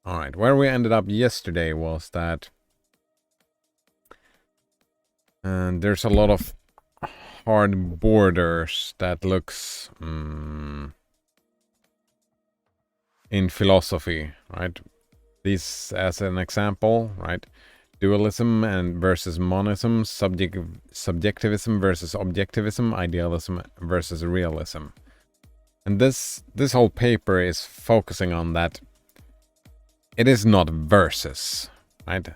All right, where we ended up yesterday was that there's a lot of hard borders that looks in philosophy, right? These as an example, right? Dualism and versus monism, subjectivism versus objectivism, idealism versus realism. And this whole paper is focusing on that. It is not versus, right?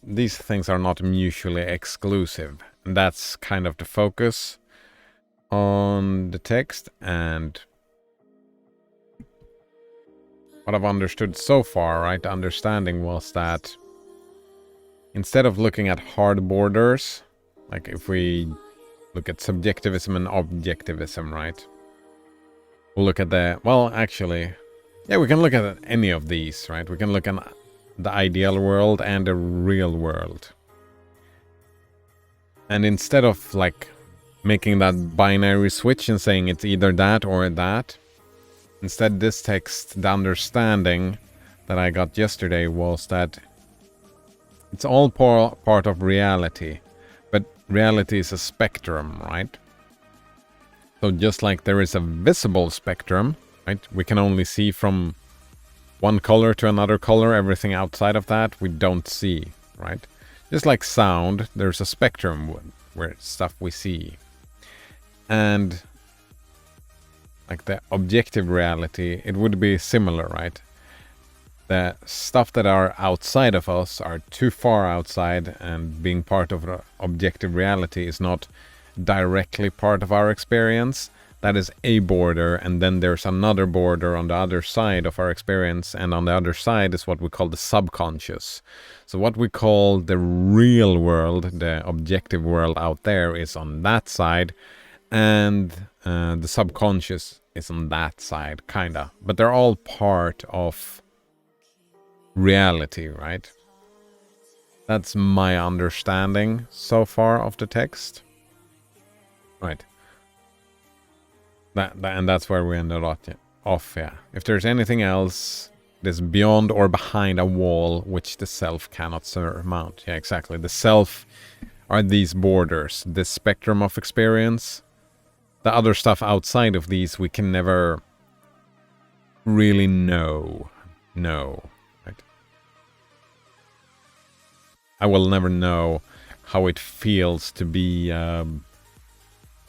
These things are not mutually exclusive. And that's kind of the focus on the text. And what I've understood so far, right? The understanding was that instead of looking at hard borders, like if we look at subjectivism and objectivism, right? We'll look at we can look at any of these, right? We can look at the ideal world and the real world. And instead of like making that binary switch and saying it's either that or that, instead this text, the understanding that I got yesterday was that it's all part of reality, but reality is a spectrum, right? So just like there is a visible spectrum, right? We can only see from one color to another color. Everything outside of that we don't see, right? Just like sound, there's a spectrum where stuff we see. And like the objective reality, it would be similar, right? The stuff that are outside of us are too far outside, and being part of the objective reality is not directly part of our experience. That is a border, and then there's another border on the other side of our experience, and on the other side is what we call the subconscious. So what we call the real world, the objective world out there, is on that side, and the subconscious is on that side, kinda. But they're all part of reality, right? That's my understanding so far of the text. Right. And that's where we ended off, yeah. If there's anything else, this beyond or behind a wall which the self cannot surmount. Yeah, exactly. The self are these borders, this spectrum of experience. The other stuff outside of these we can never really know. Right? I will never know how it feels to be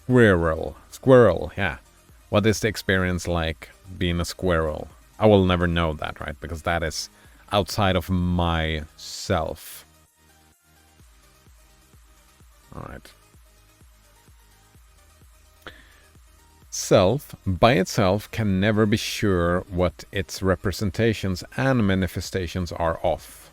squirrel, yeah. What is the experience like being a squirrel? I will never know that, right? Because that is outside of myself. Alright. Self, by itself, can never be sure what its representations and manifestations are of.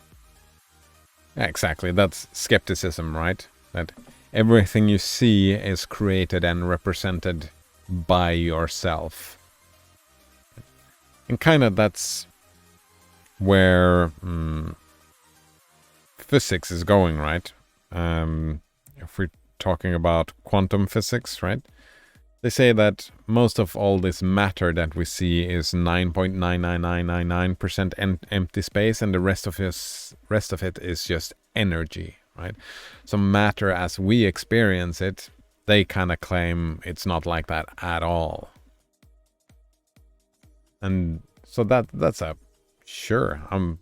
Yeah, exactly, that's skepticism, right? That everything you see is created and represented by yourself. And kind of that's where physics is going, right? If we're talking about quantum physics, right? They say that most of all this matter that we see is 9.99999% empty space, and the rest of it is just energy, right? So matter as we experience it, they kind of claim it's not like that at all. And so that's a sure, I'm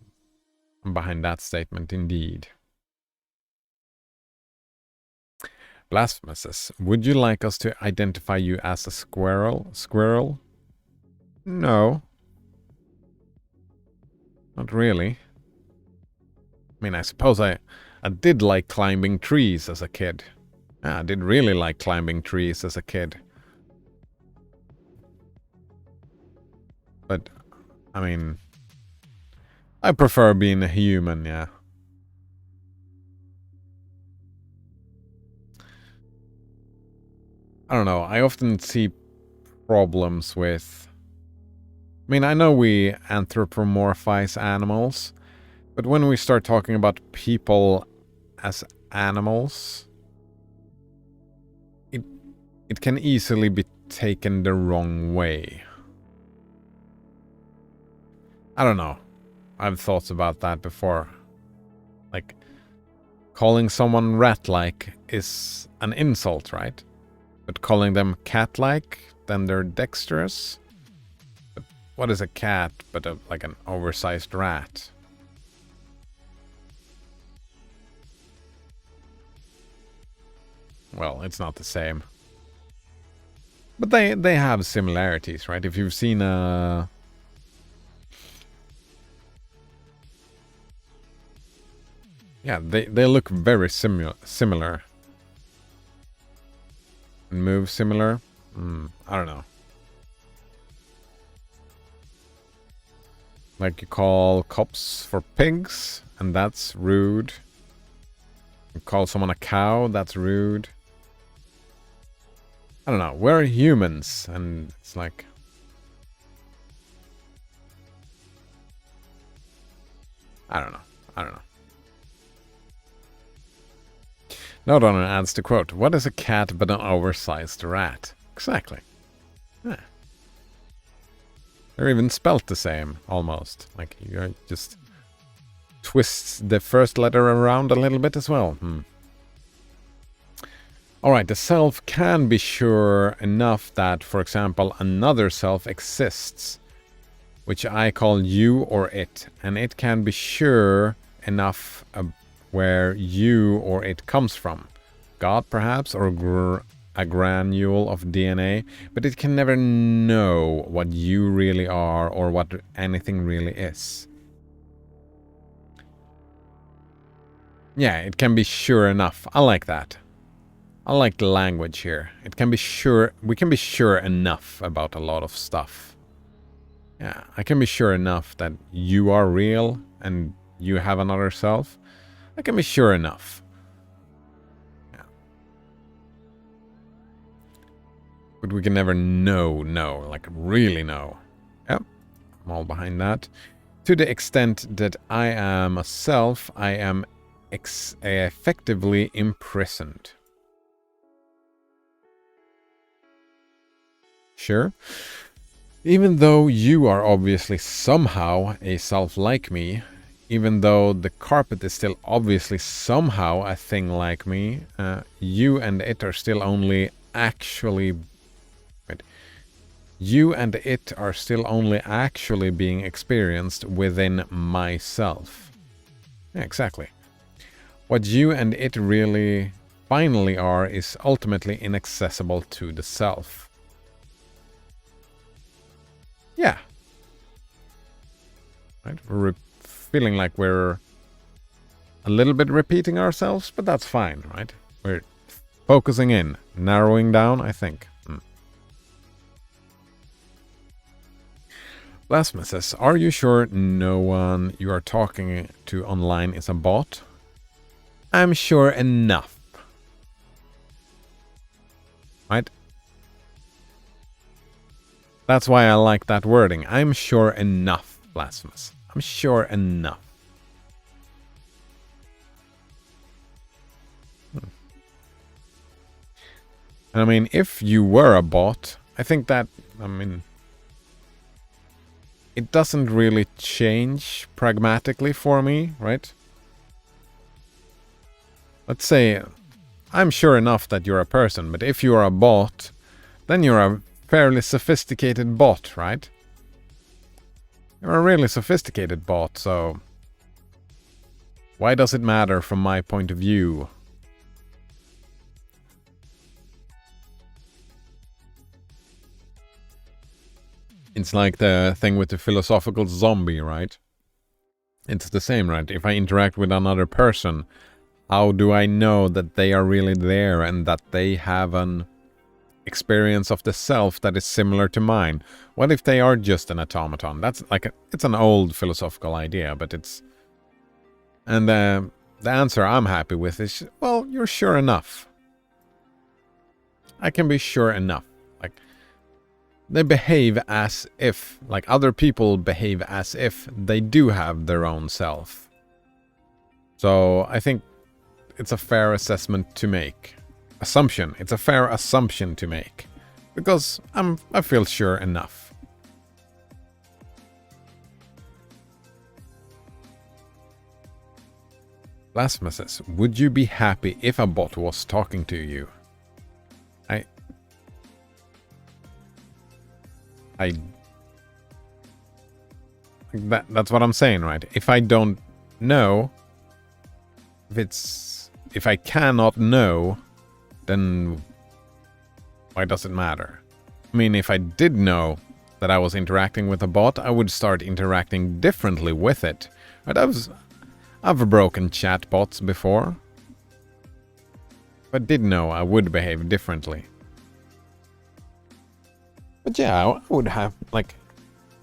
behind that statement indeed. Blasphemous. Would you like us to identify you as a squirrel? No. Not really. I mean, I suppose I did like climbing trees as a kid. I did really like climbing trees as a kid. But, I mean, I prefer being a human, yeah. I don't know, I often see problems with... I mean, I know we anthropomorphize animals, but when we start talking about people as animals, it can easily be taken the wrong way. I don't know. I've thought about that before. Like, calling someone rat-like is an insult, right? But calling them cat-like, then they're dexterous. But what is a cat but like an oversized rat? Well, it's not the same. But they have similarities, right? If you've seen a... Yeah, they look very similar. And move similar. I don't know. Like you call cops for pigs, and that's rude. You call someone a cow, that's rude. I don't know. We're humans, and it's like... I don't know. Nodon adds the quote, "What is a cat but an oversized rat?" Exactly. Yeah. They're even spelt the same, almost. Like, you just twist the first letter around a little bit as well. Alright, the self can be sure enough that, for example, another self exists, which I call you or it, and it can be sure enough where you or it comes from. God, perhaps, or a granule of DNA, but it can never know what you really are or what anything really is. Yeah, it can be sure enough. I like that. I like the language here. It can be sure, we can be sure enough about a lot of stuff. Yeah, I can be sure enough that you are real and you have another self. I can be sure enough. Yeah. But we can never know, like really know. Yep, I'm all behind that. To the extent that I am a self, I am effectively imprisoned. Sure. Even though you are obviously somehow a self like me, even though the carpet is still obviously somehow a thing like me, you and it are still only actually... Wait. You and it are still only actually being experienced within myself. Yeah, exactly. What you and it really finally are is ultimately inaccessible to the self. Yeah. Right? We're feeling like we're a little bit repeating ourselves, but that's fine, right? We're focusing in, narrowing down, I think. Blasphemous says, "Are you sure no one you are talking to online is a bot?" I'm sure enough. Right? That's why I like that wording. I'm sure enough, Blasphemous. I'm sure enough. I mean, if you were a bot, I think that, I mean, it doesn't really change pragmatically for me, right? Let's say, I'm sure enough that you're a person, but if you're a bot, then you're a fairly sophisticated bot, right? You're a really sophisticated bot, so why does it matter from my point of view? It's like the thing with the philosophical zombie, right? It's the same, right? If I interact with another person, how do I know that they are really there and that they have an experience of the self that is similar to mine? What if they are just an automaton? That's like it's an old philosophical idea, but it's... And the answer I'm happy with is, well, you're sure enough. I can be sure enough. Like, they behave as if, like other people behave as if they do have their own self. So I think it's a fair assessment to make. Assumption. It's a fair assumption to make. Because I feel sure enough. Blasphemous says, would you be happy if a bot was talking to you? That's what I'm saying, right? If I don't know, if I cannot know, then why does it matter? I mean, if I did know that I was interacting with a bot, I would start interacting differently with it. Right? I've broken chatbots before. If I did know, I would behave differently. But yeah, I would have like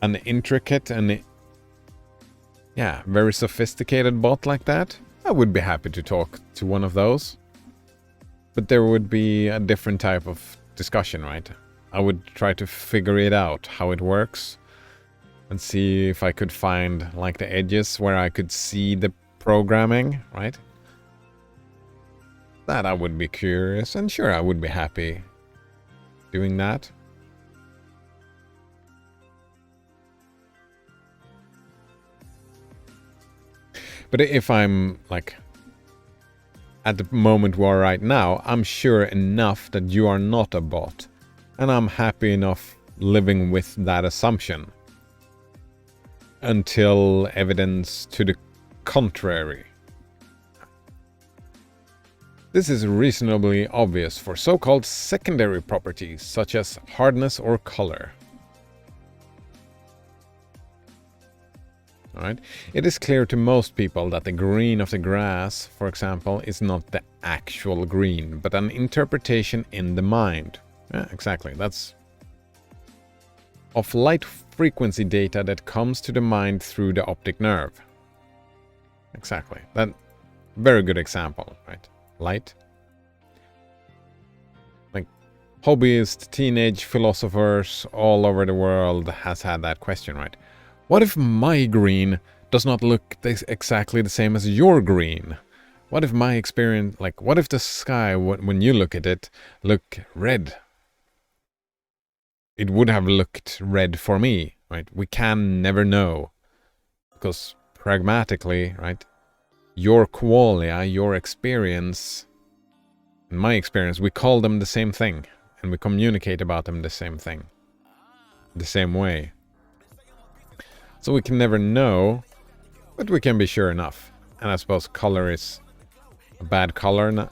an intricate and very sophisticated bot like that. I would be happy to talk to one of those. But there would be a different type of discussion, right? I would try to figure it out, how it works, and see if I could find like the edges where I could see the programming, right? That I would be curious, and sure, I would be happy doing that. But if I'm like at the moment we are right now, I'm sure enough that you are not a bot, and I'm happy enough living with that assumption until evidence to the contrary. This is reasonably obvious for so-called secondary properties such as hardness or color. Right? It is clear to most people that the green of the grass, for example, is not the actual green, but an interpretation in the mind. Yeah, exactly. That's of light frequency data that comes to the mind through the optic nerve. Exactly. That very good example, right? Light. Like hobbyist teenage philosophers all over the world has had that question, right? What if my green does not look exactly the same as your green? What if my experience, like, what if the sky, when you look at it, look red? It would have looked red for me, right? We can never know. Because pragmatically, right, your qualia, your experience, and my experience, we call them the same thing. And we communicate about them the same thing. The same way. So we can never know, but we can be sure enough. And I suppose color is a bad color,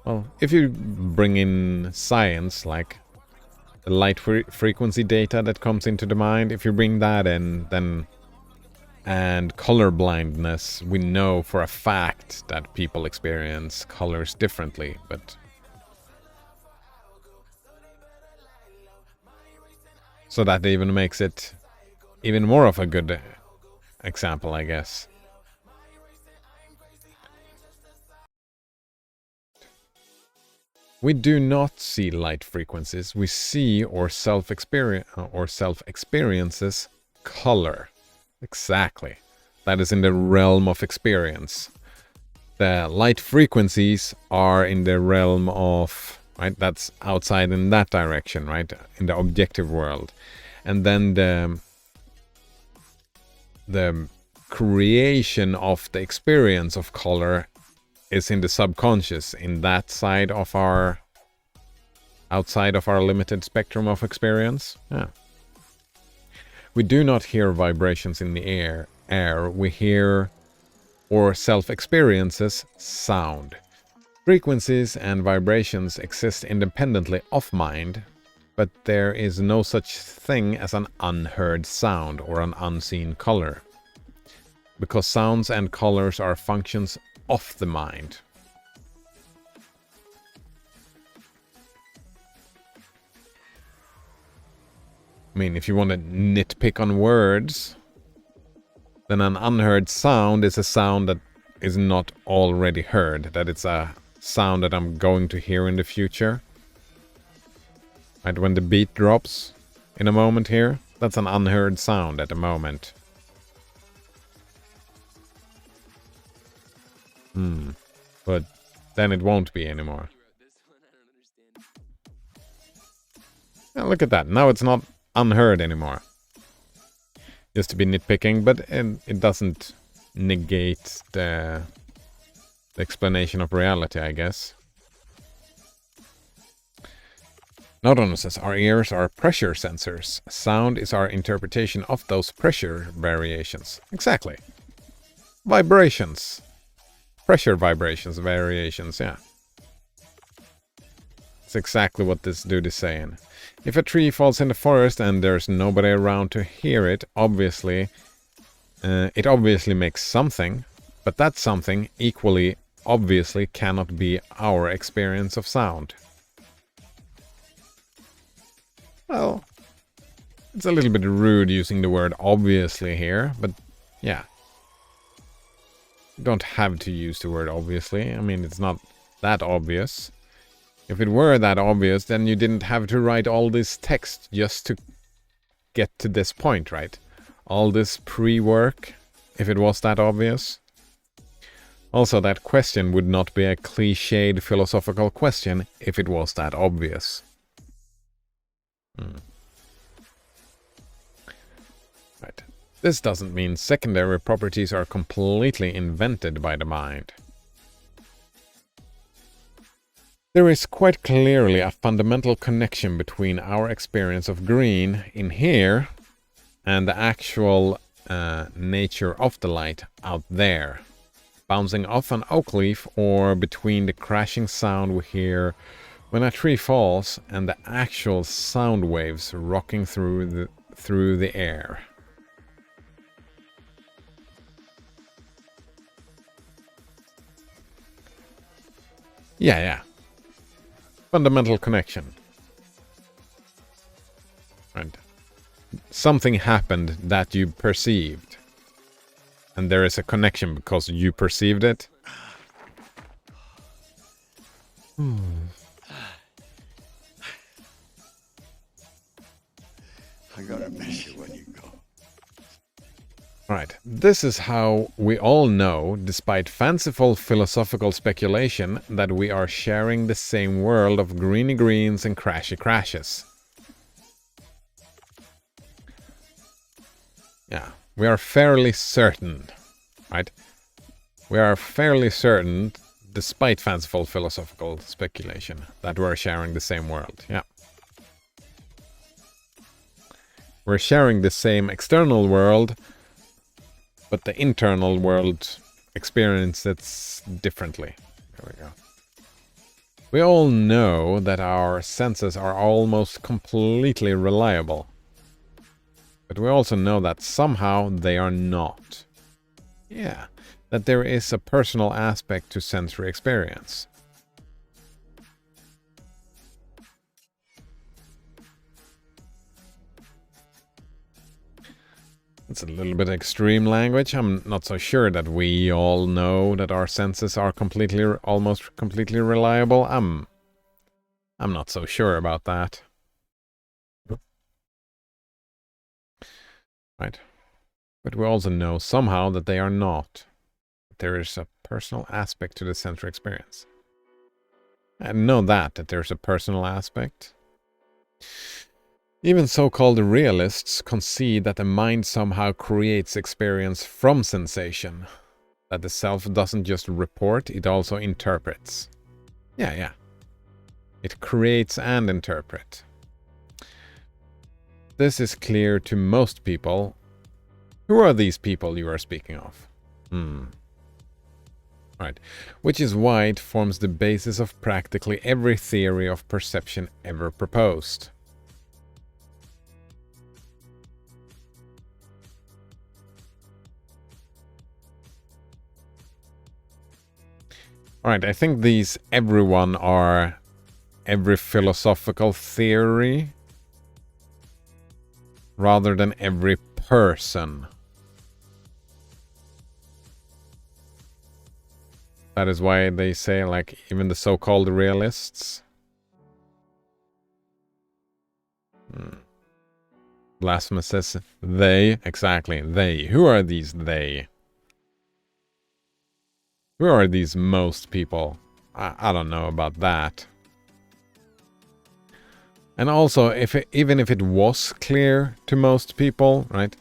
well, if you bring in science, like the light frequency data that comes into the mind, if you bring that in, then, and color blindness, we know for a fact that people experience colors differently, but so that even makes it even more of a good example, I guess. We do not see light frequencies. We see or self-experiences color. Exactly. That is in the realm of experience. The light frequencies are in the realm of, right? That's outside in that direction, right? In the objective world. And then the creation of the experience of color is in the subconscious, in that side of our, outside of our limited spectrum of experience. Yeah. We do not hear vibrations in the air. We hear or self-experiences sound. Frequencies and vibrations exist independently of mind, but there is no such thing as an unheard sound or an unseen color, because sounds and colors are functions of the mind. I mean, if you want to nitpick on words, then an unheard sound is a sound that is not already heard, that it's a sound that I'm going to hear in the future. Right, when the beat drops in a moment here, that's an unheard sound at the moment. But then it won't be anymore. Yeah, look at that. Now it's not unheard anymore. Just to be nitpicking, but it doesn't negate the explanation of reality, I guess. Noton says, our ears are pressure sensors. Sound is our interpretation of those pressure variations. Exactly. Vibrations. Pressure vibrations, variations, yeah. That's exactly what this dude is saying. If a tree falls in the forest and there's nobody around to hear it, obviously, it obviously makes something, but that something equally obviously cannot be our experience of sound. Well, it's a little bit rude using the word obviously here, but yeah. You don't have to use the word obviously. I mean, it's not that obvious. If it were that obvious, then you didn't have to write all this text just to get to this point, right? All this pre-work, if it was that obvious. Also, that question would not be a cliched philosophical question if it was that obvious. Right. This doesn't mean secondary properties are completely invented by the mind. There is quite clearly a fundamental connection between our experience of green in here and the actual nature of the light out there, bouncing off an oak leaf or between the crashing sound we hear when a tree falls and the actual sound waves rocking through the air. Yeah. Fundamental connection. Right. Something happened that you perceived. And there is a connection because you perceived it. I'm gonna miss you when you go. Right. This is how we all know, despite fanciful philosophical speculation, that we are sharing the same world of greeny greens and crashy crashes. Yeah, we are fairly certain, right? We are fairly certain, despite fanciful philosophical speculation, that we're sharing the same world. Yeah. We're sharing the same external world, but the internal world experiences it differently. There we go. We all know that our senses are almost completely reliable. But we also know that somehow they are not. Yeah, that there is a personal aspect to sensory experience. It's a little bit extreme language. I'm not so sure that we all know that our senses are almost completely reliable. I'm not so sure about that. Right. But we also know somehow that they are not. There is a personal aspect to the sensory experience. I know that there's a personal aspect. Even so-called realists concede that the mind somehow creates experience from sensation. That the self doesn't just report, it also interprets. Yeah. It creates and interprets. This is clear to most people. Who are these people you are speaking of? Right. Which is why it forms the basis of practically every theory of perception ever proposed. Alright, I think these everyone are every philosophical theory rather than every person. That is why they say, like, even the so-called realists. Blasphemous says they. Exactly, they. Who are these they? Who are these most people? I don't know about that. And also, even if it was clear to most people, right?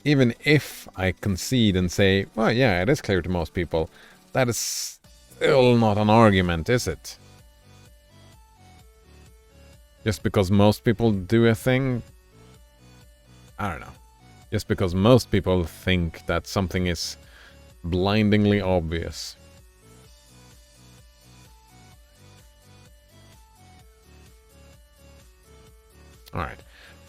even if I concede and say, well, yeah, it is clear to most people, that is still not an argument, is it? Just because most people do a thing, I don't know. Just because most people think that something is blindingly obvious. Alright.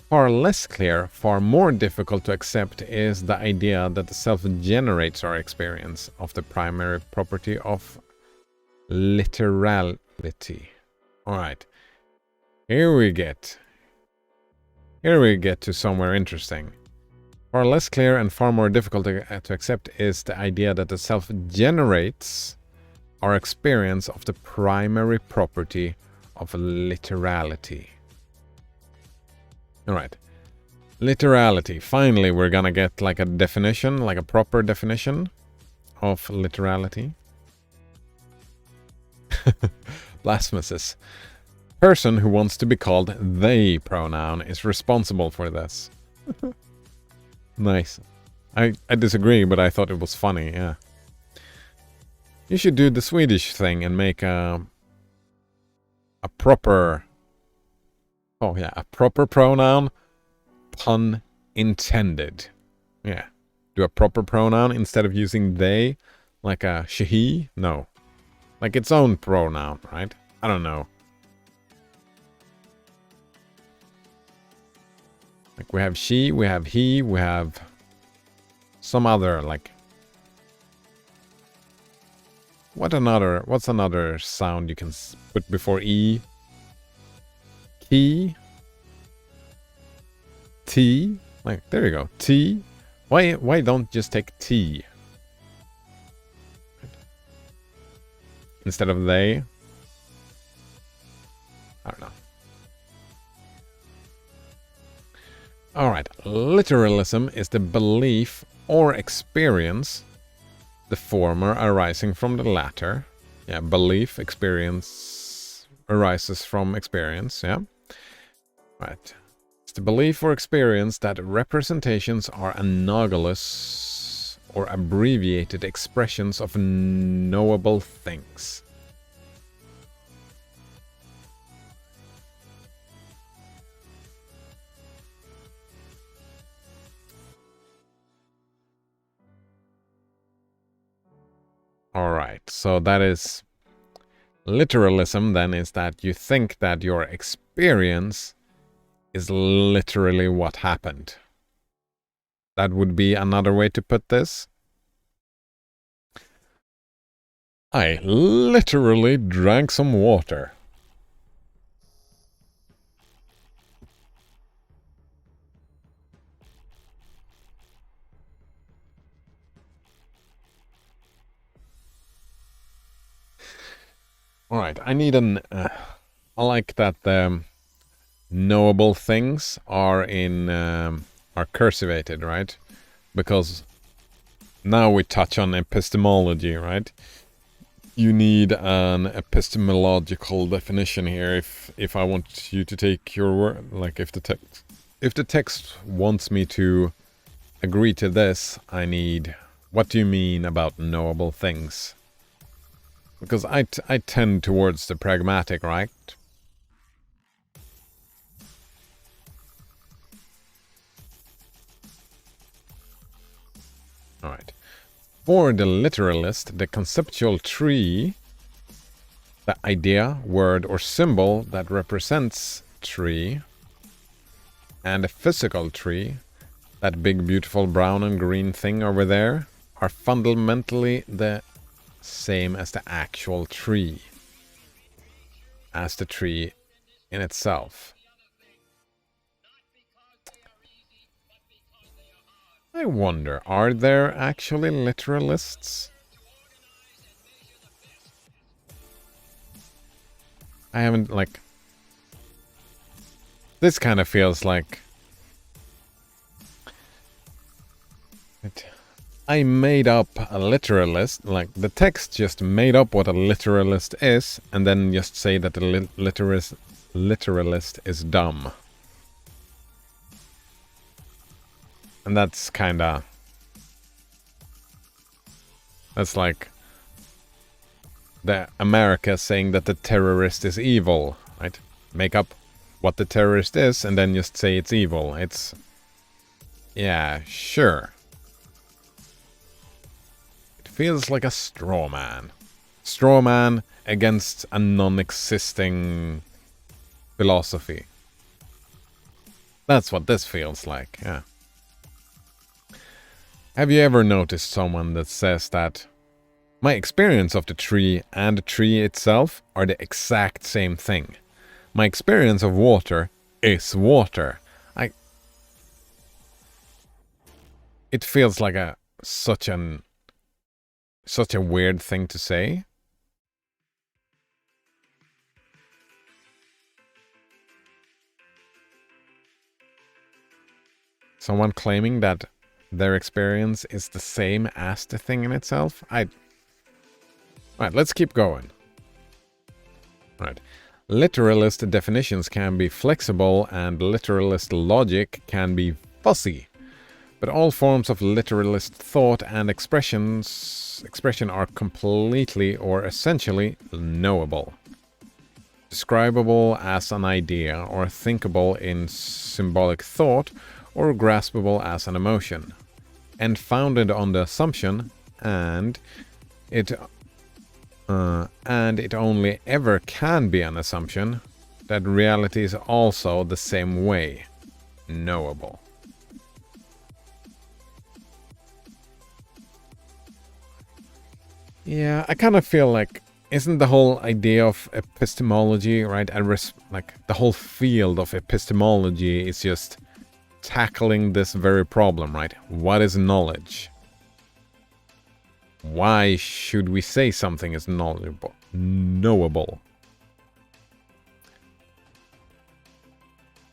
Far less clear, far more difficult to accept is the idea that the self generates our experience of the primary property of literality. Alright. Here we get to somewhere interesting. Far less clear and far more difficult to accept is the idea that the self generates our experience of the primary property of literality. Alright. Literality. Finally, we're gonna get like a definition, like a proper definition of literality. Blasphemous. Person who wants to be called they pronoun is responsible for this. Nice. I disagree, but I thought it was funny, yeah. You should do the Swedish thing and make a proper... Oh yeah, a proper pronoun, pun intended. Yeah. Do a proper pronoun instead of using they, like a she, no. Like its own pronoun, right? I don't know. Like we have she, we have he, we have some other, like... What's another sound you can put before E? Key? T? Like, there you go. T? Why don't just take T? Instead of they? I don't know. Alright, literalism is the belief or experience, the former arising from the latter. Yeah, belief, experience arises from experience, yeah. Right. It's the belief or experience that representations are analogous or abbreviated expressions of knowable things. Alright, so that is literalism then, is that you think that your experience is literally what happened. That would be another way to put this. I literally drank some water. Alright, I need an... I like that the knowable things are in... are cursivated, right? Because now we touch on epistemology, right? You need an epistemological definition here if I want you to take your word. Like if the text wants me to agree to this, I need... What do you mean about knowable things? Because I tend towards the pragmatic, right? Alright. For the literalist, the conceptual tree, the idea, word, or symbol that represents tree, and the physical tree, that big, beautiful brown and green thing over there, are fundamentally the same as the actual tree, as the tree in itself. I wonder, are there actually literalists? I haven't, like... This kind of feels like... I made up a literalist, like the text just made up what a literalist is, and then just say that the literalist is dumb. And that's kinda... That's like... the America saying that the terrorist is evil, right? Make up what the terrorist is and then just say it's evil. It's... yeah, sure. It feels like a straw man. Straw man against a non-existing philosophy. That's what this feels like, yeah. Have you ever noticed someone that says that my experience of the tree and the tree itself are the exact same thing? My experience of water is water. It feels like such a weird thing to say. Someone claiming that their experience is the same as the thing in itself? Right, let's keep going. Right. Literalist definitions can be flexible and literalist logic can be fuzzy. But all forms of literalist thought and expression are completely or essentially knowable. Describable as an idea or thinkable in symbolic thought or graspable as an emotion, and founded on the assumption and it only ever can be an assumption that reality is also the same way knowable. Yeah, I kind of feel like, isn't the whole idea of epistemology, right? Like the whole field of epistemology is just tackling this very problem, right? What is knowledge? Why should we say something is knowable?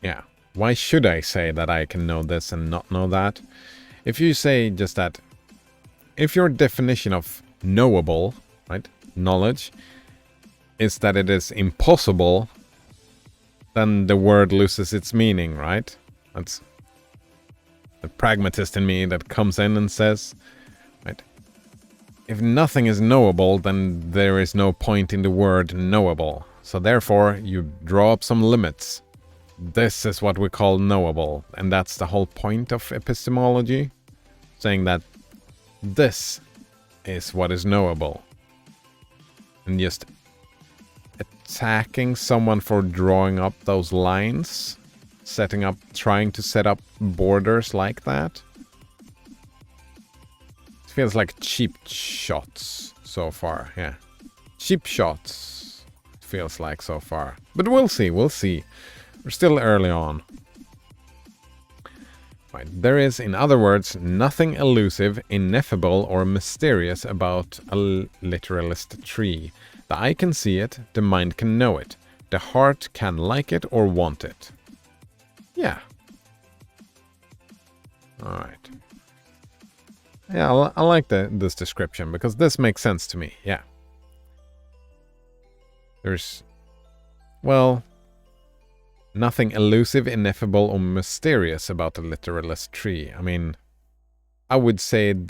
Yeah, why should I say that I can know this and not know that? If you say just that, if your definition of knowable, right, knowledge, is that it is impossible, then the word loses its meaning, right? That's the pragmatist in me that comes in and says, right, if nothing is knowable, then there is no point in the word knowable. So therefore, you draw up some limits. This is what we call knowable, and that's the whole point of epistemology, saying that this is what is knowable. And just attacking someone for drawing up those lines, trying to set up borders like that. It feels like cheap shots so far, yeah. Cheap shots, it feels like so far. But we'll see. We're still early on. Right. There is, in other words, nothing elusive, ineffable, or mysterious about a literalist tree. The eye can see it, the mind can know it, the heart can like it or want it. Yeah. Alright. Yeah, I like this description, because this makes sense to me, yeah. There's, well, nothing elusive, ineffable, or mysterious about the literalist tree. I mean, I would say it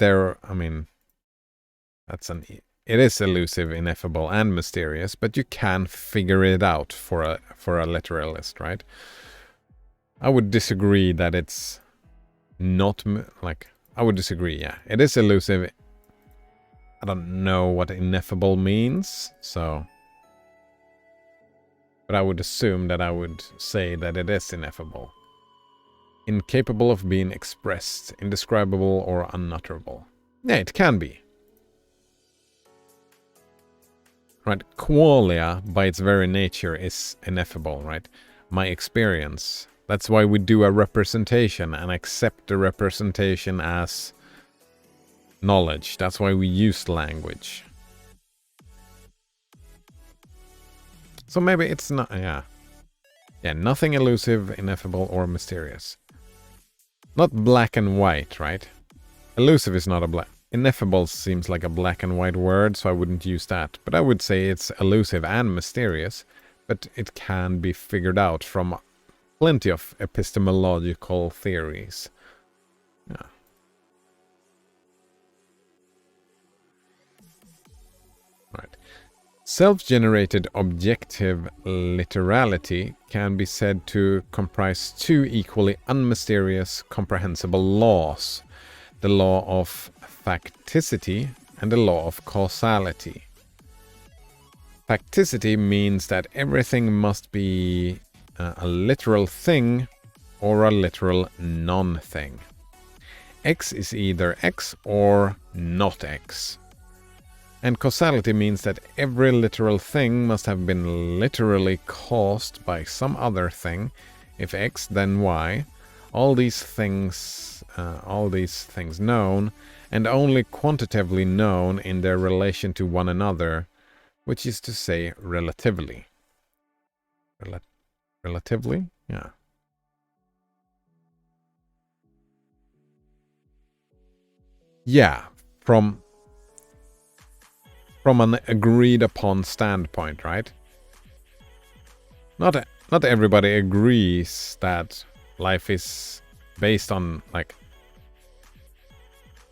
is elusive, ineffable, and mysterious, but you can figure it out for a literalist, right? I would disagree that it's not, I would disagree, yeah. It is elusive. I don't know what ineffable means, so... But I would assume that I would say that it is ineffable. Incapable of being expressed, indescribable or unutterable. Yeah, it can be. Right, qualia, by its very nature, is ineffable, right? My experience. That's why we do a representation and accept the representation as knowledge. That's why we use language. So maybe it's not, yeah. Yeah, nothing elusive, ineffable, or mysterious. Not black and white, right? Elusive is not a black... Ineffable seems like a black and white word, so I wouldn't use that. But I would say it's elusive and mysterious, but it can be figured out from plenty of epistemological theories. Yeah. Right. Self-generated objective literality can be said to comprise two equally unmysterious, comprehensible laws: the law of facticity and the law of causality. Facticity means that everything must be a literal thing or a literal non-thing. X is either X or not X. And causality means that every literal thing must have been literally caused by some other thing. If X, then Y. All these things known, and only quantitatively known in their relation to one another, which is to say, relatively. Relatively? Yeah. Yeah, from an agreed upon standpoint, right? Not everybody agrees that life is based on, like,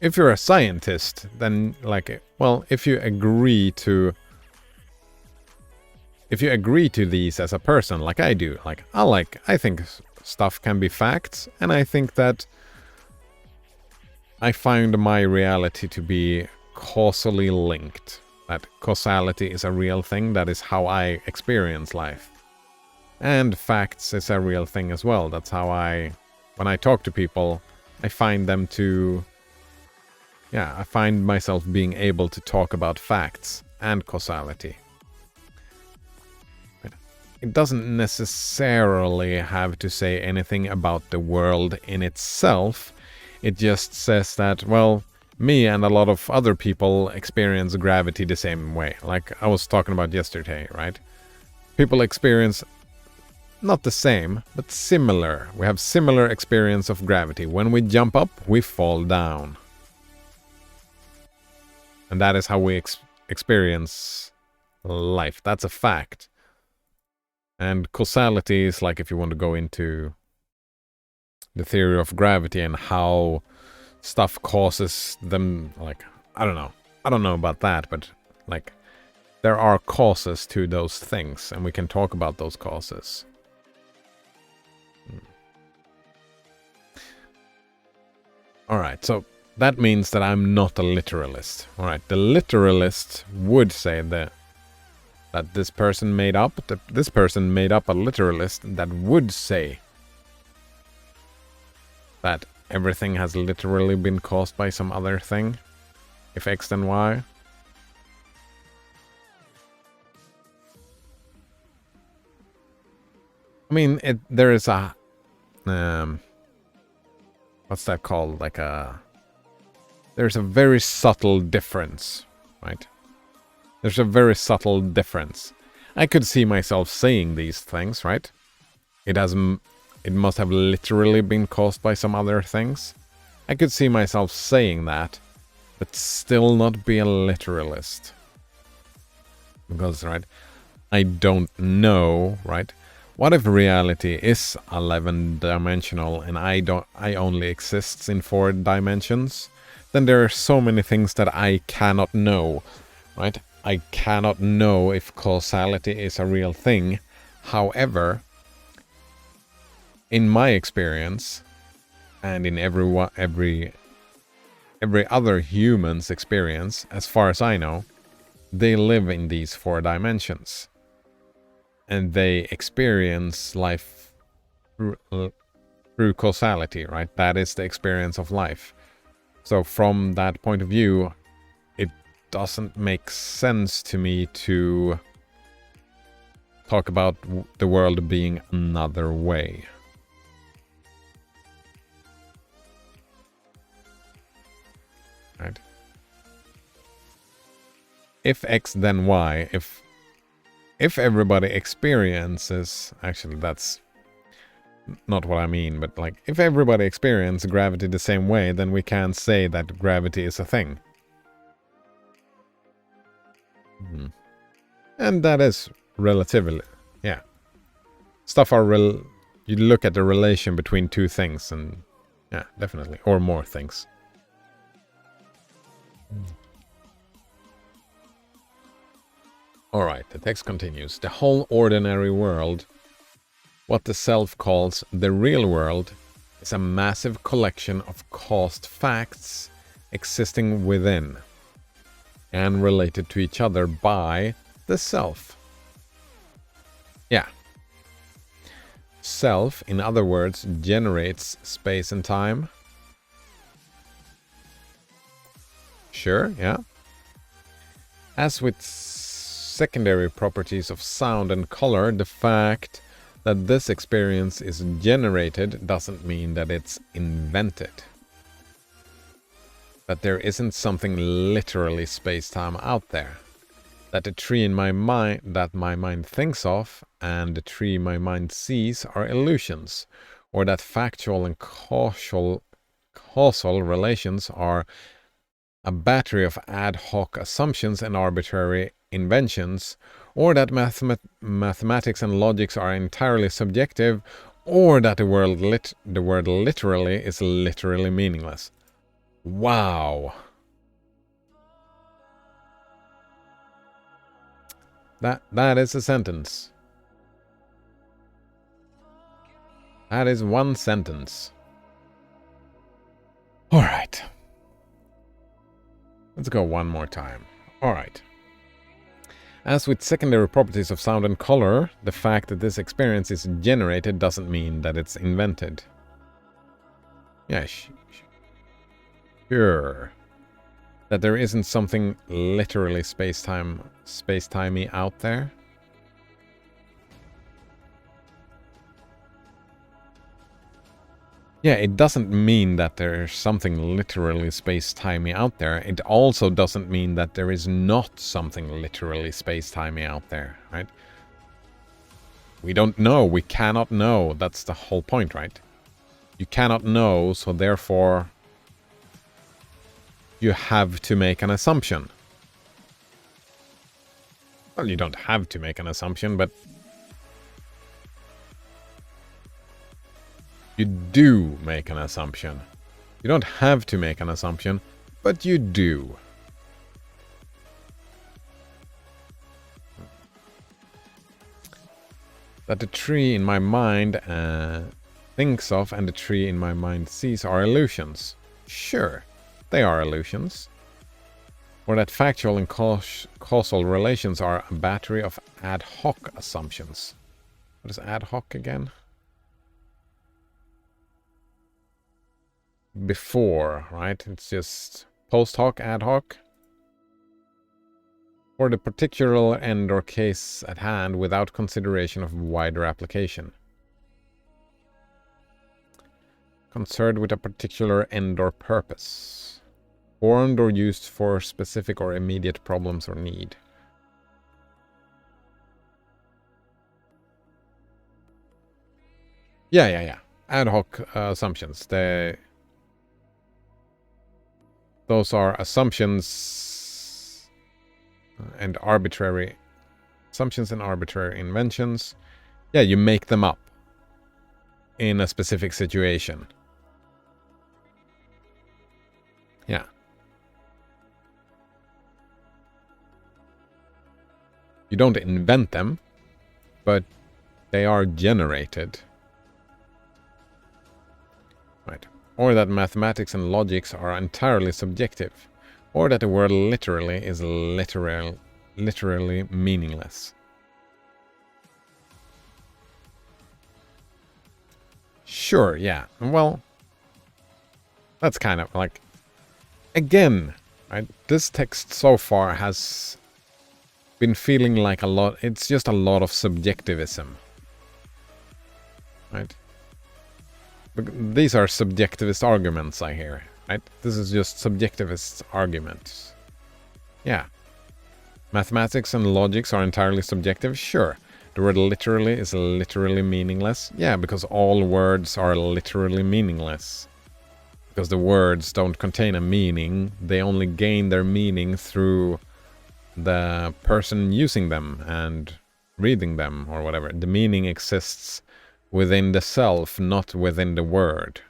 if you're a scientist, then, like, well, if you agree to these as a person, like I do, like I think stuff can be facts, and I think that I find my reality to be causally linked. That causality is a real thing. That is how I experience life. And facts is a real thing as well. That's how when I talk to people, I find myself being able to talk about facts and causality. But it doesn't necessarily have to say anything about the world in itself. It just says that, well, me and a lot of other people experience gravity the same way. Like I was talking about yesterday, right? People experience not the same, but similar. We have similar experience of gravity. When we jump up, we fall down. And that is how we experience life. That's a fact. And causality is like, if you want to go into the theory of gravity and how stuff causes them, like, I don't know about that, but like there are causes to those things, and we can talk about those causes. Alright, so that means that I'm not a literalist. Alright, the literalist would say that this person made up a literalist that would say that everything has literally been caused by some other thing. If X, then Y. I mean, there is a what's that called? Like there's a very subtle difference, right? There's a very subtle difference. I could see myself saying these things, right? It must have literally been caused by some other things. I could see myself saying that, but still not be a literalist. Because, right, I don't know, right? What if reality is 11-dimensional and I only exists in 4 dimensions? Then there are so many things that I cannot know, right? I cannot know if causality is a real thing. However, in my experience, and in every other human's experience, as far as I know, they live in these 4 dimensions. And they experience life through causality, right? That is the experience of life. So from that point of view, it doesn't make sense to me to talk about the world being another way. Right? If X, then Y. If everybody experiences... Actually, that's not what I mean, but like, if everybody experiences gravity the same way, then we can't say that gravity is a thing. And that is relatively... Yeah. Stuff are you look at the relation between 2 things, and... Yeah, definitely. Or more things. Alright, the text continues. The whole ordinary world, what the self calls the real world, is a massive collection of caused facts existing within and related to each other by the self. Yeah. Self, in other words, generates space and time. Sure, yeah. As with secondary properties of sound and color, the fact that this experience is generated doesn't mean that it's invented. That there isn't something literally space-time out there. That the tree in my mind that my mind thinks of and the tree my mind sees are illusions, or that factual and causal relations are a battery of ad hoc assumptions and arbitrary inventions, or that mathematics and logics are entirely subjective, or that the word literally is literally meaningless. Wow. That is a sentence. That is one sentence. All right. Let's go one more time. All right. As with secondary properties of sound and color, the fact that this experience is generated doesn't mean that it's invented. Yeah, sure. That there isn't something literally space-timey out there. Yeah, it doesn't mean that there's something literally space-timey out there. It also doesn't mean that there is not something literally space-timey out there, right? We don't know. We cannot know. That's the whole point, right? You cannot know, so therefore you have to make an assumption. Well, you don't have to make an assumption, but you do make an assumption. You don't have to make an assumption, but you do. That the tree in my mind thinks of and the tree in my mind sees are illusions. Sure, they are illusions. Or that factual and causal relations are a battery of ad hoc assumptions. What is ad hoc again? Before, right? It's just post hoc, ad hoc. For the particular end or case at hand without consideration of wider application. Concerned with a particular end or purpose. Formed or used for specific or immediate problems or need. Yeah. Ad hoc assumptions. Those are assumptions and arbitrary inventions. Yeah, you make them up in a specific situation. Yeah. You don't invent them, but they are generated. Right. Or that mathematics and logics are entirely subjective. Or that the word literally is literally meaningless. Sure, yeah. Well, that's kind of like... Again, right? This text so far has been feeling like a lot... It's just a lot of subjectivism. Right? These are subjectivist arguments, I hear. Right? This is just subjectivist arguments. Yeah. Mathematics and logics are entirely subjective? Sure. The word literally is literally meaningless? Yeah, because all words are literally meaningless. Because the words don't contain a meaning. They only gain their meaning through the person using them and reading them or whatever. The meaning exists within the self, not within the word.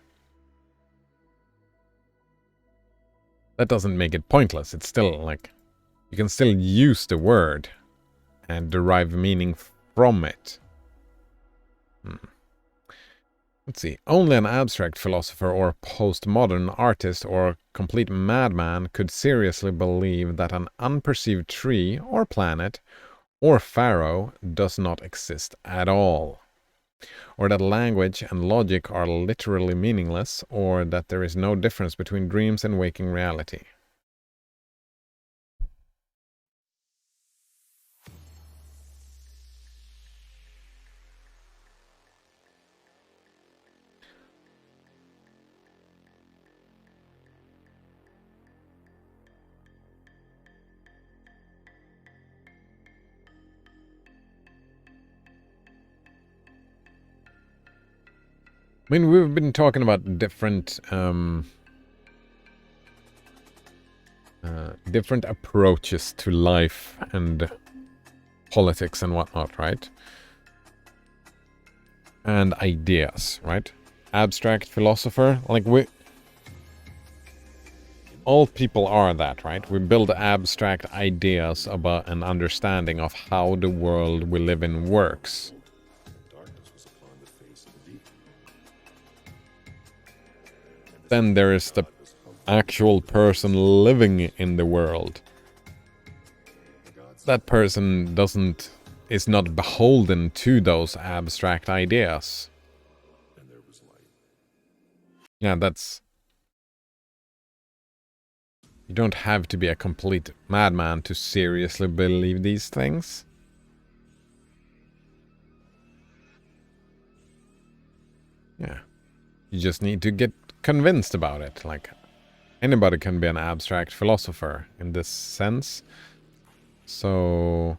That doesn't make it pointless. It's still like, you can still use the word. and derive meaning from it. Let's see. Only an abstract philosopher or postmodern artist or complete madman could seriously believe that an unperceived tree or planet or pharaoh does not exist at all, or that language and logic are literally meaningless, or that there is no difference between dreams and waking reality. I mean, we've been talking about different different approaches to life and politics and whatnot, right? And ideas, right? Abstract philosopher, like all people are that, right? We build abstract ideas about an understanding of how the world we live in works. Then there is the actual person living in the world. That person is not beholden to those abstract ideas. Yeah, you don't have to be a complete madman to seriously believe these things. Yeah. You just need to get convinced about it. Like, anybody can be an abstract philosopher in this sense. So,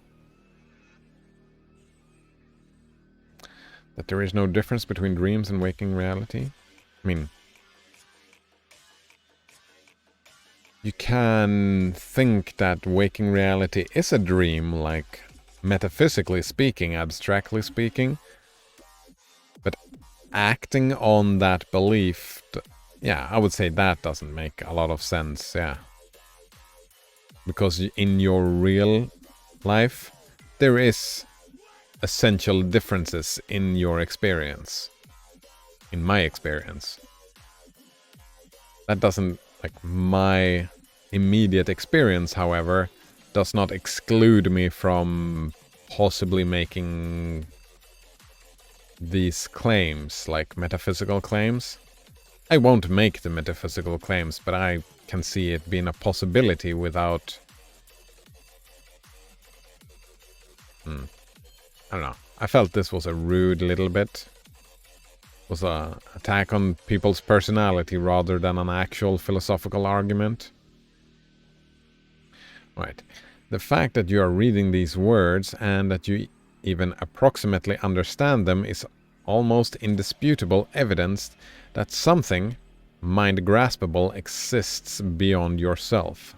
that there is no difference between dreams and waking reality. I mean, you can think that waking reality is a dream, like metaphysically speaking, abstractly speaking. But acting on that belief, yeah, I would say that doesn't make a lot of sense, yeah. Because in your real life, there is essential differences in your experience. In my experience. That doesn't, like, my immediate experience, however, does not exclude me from possibly making these claims, like metaphysical claims. I won't make the metaphysical claims, but I can see it being a possibility without... I don't know. I felt this was a rude little bit. It was an attack on people's personality rather than an actual philosophical argument. Right. The fact that you are reading these words and that you even approximately understand them is almost indisputable evidence that something mind-graspable exists beyond yourself.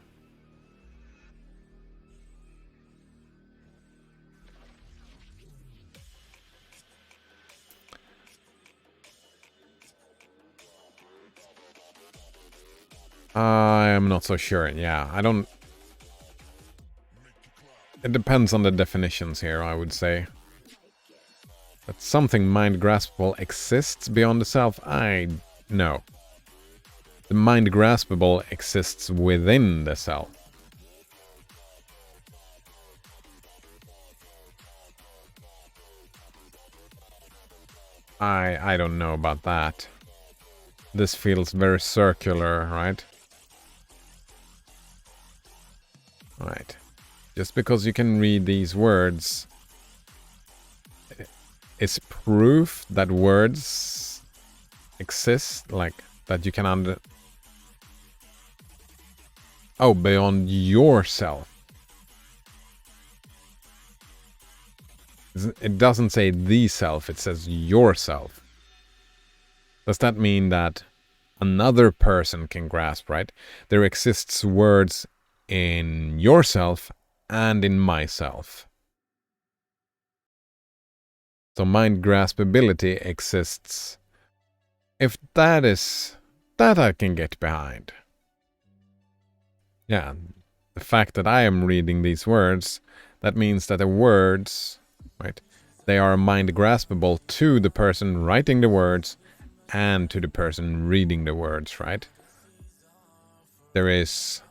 I am not so sure. Yeah, I don't... It depends on the definitions here, I would say. That something mind-graspable exists beyond the self, I know. The mind-graspable exists within the self. I don't know about that. This feels very circular, right? Right. Just because you can read these words is proof that words exist, like that you can Oh, beyond yourself. It doesn't say the self, it says yourself. Does that mean that another person can grasp, right? There exists words in yourself and in myself. So mind graspability exists. If that I can get behind. Yeah, the fact that I am reading these words, That means that the words, right, they are mind graspable to the person writing the words and to the person reading the words, right? There is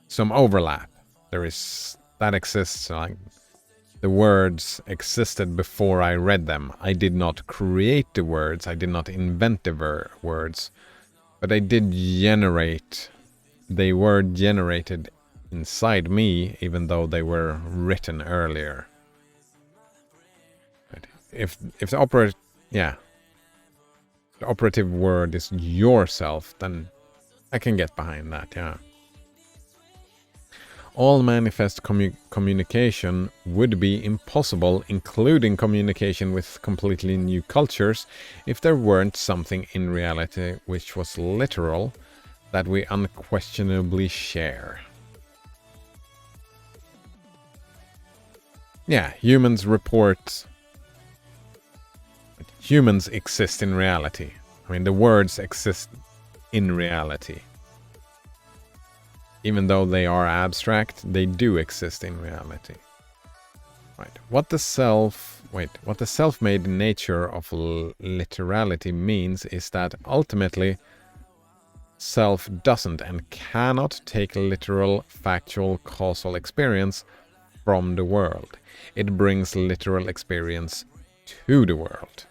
some overlap. That exists, like the words existed before I read them. I did not create the words, I did not invent the words, but I did generate. They were generated inside me, even though they were written earlier. Right. If the operative word is yourself, then I can get behind that, yeah. All manifest communication would be impossible, including communication with completely new cultures, if there weren't something in reality which was literal that we unquestionably share. Yeah, humans exist in reality. I mean, the words exist in reality. Even though they are abstract, they do exist in reality. Right. What the self-made nature of literality means is that ultimately self doesn't and cannot take literal, factual, causal experience from the world. It brings literal experience to the world.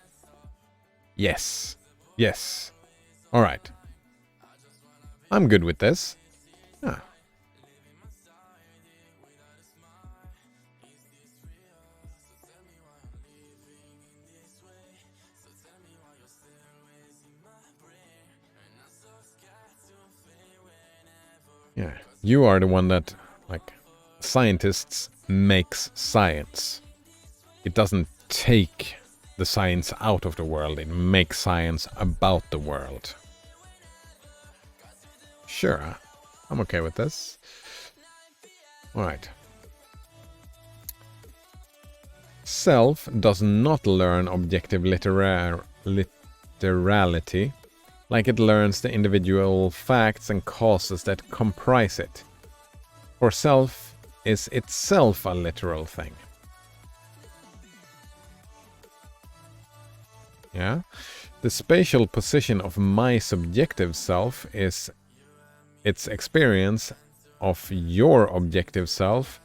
Yes. Yes. All right. I'm good with this. Ah. Yeah, you are the one that, like, scientists makes science. It doesn't take the science out of the world, it makes science about the world. Sure, I'm okay with this. Alright. Self does not learn objective literality like it learns the individual facts and causes that comprise it. For self is itself a literal thing. Yeah? The spatial position of my subjective self is its experience of your objective self,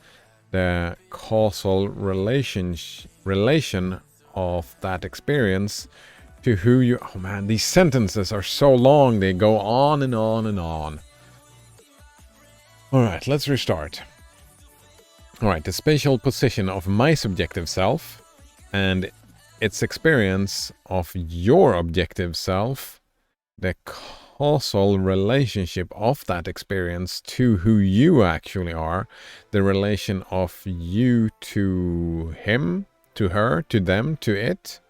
the causal relation of that experience to who you... Oh man, these sentences are so long, they go on and on and on. Alright, let's restart. Alright, the spatial position of my subjective self and its experience of your objective self, the causal relationship of that experience to who you actually are, the relation of you to him, to her, to them, to it.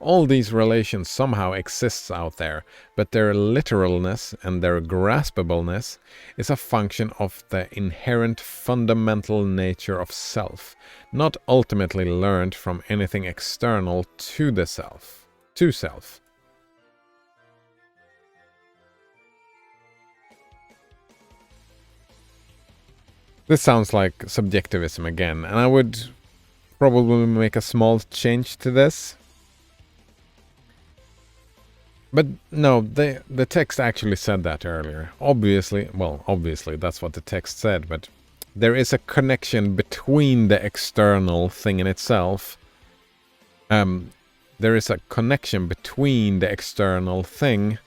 All these relations somehow exist out there, but their literalness and their graspableness is a function of the inherent fundamental nature of self, not ultimately learned from anything external to the self. This sounds like subjectivism again, and I would probably make a small change to this. But no, the text actually said that earlier. Obviously, that's what the text said, but there is a connection between the external thing in itself. There is a connection between the external thing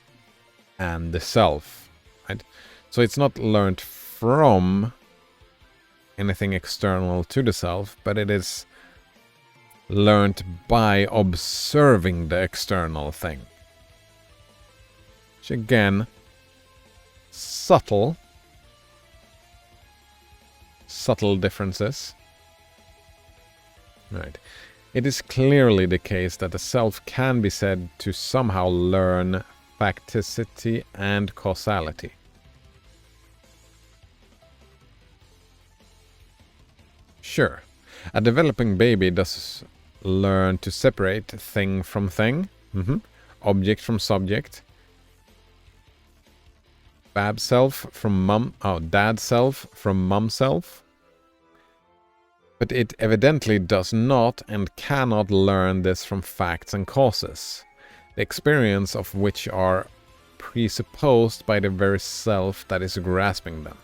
and the self, right? So it's not learned from anything external to the self, but it is learned by observing the external thing. Which again, subtle differences. Right. It is clearly the case that the self can be said to somehow learn facticity and causality. Sure, a developing baby does learn to separate thing from thing, object from subject, dad self from mom self. But it evidently does not and cannot learn this from facts and causes, the experience of which are presupposed by the very self that is grasping them.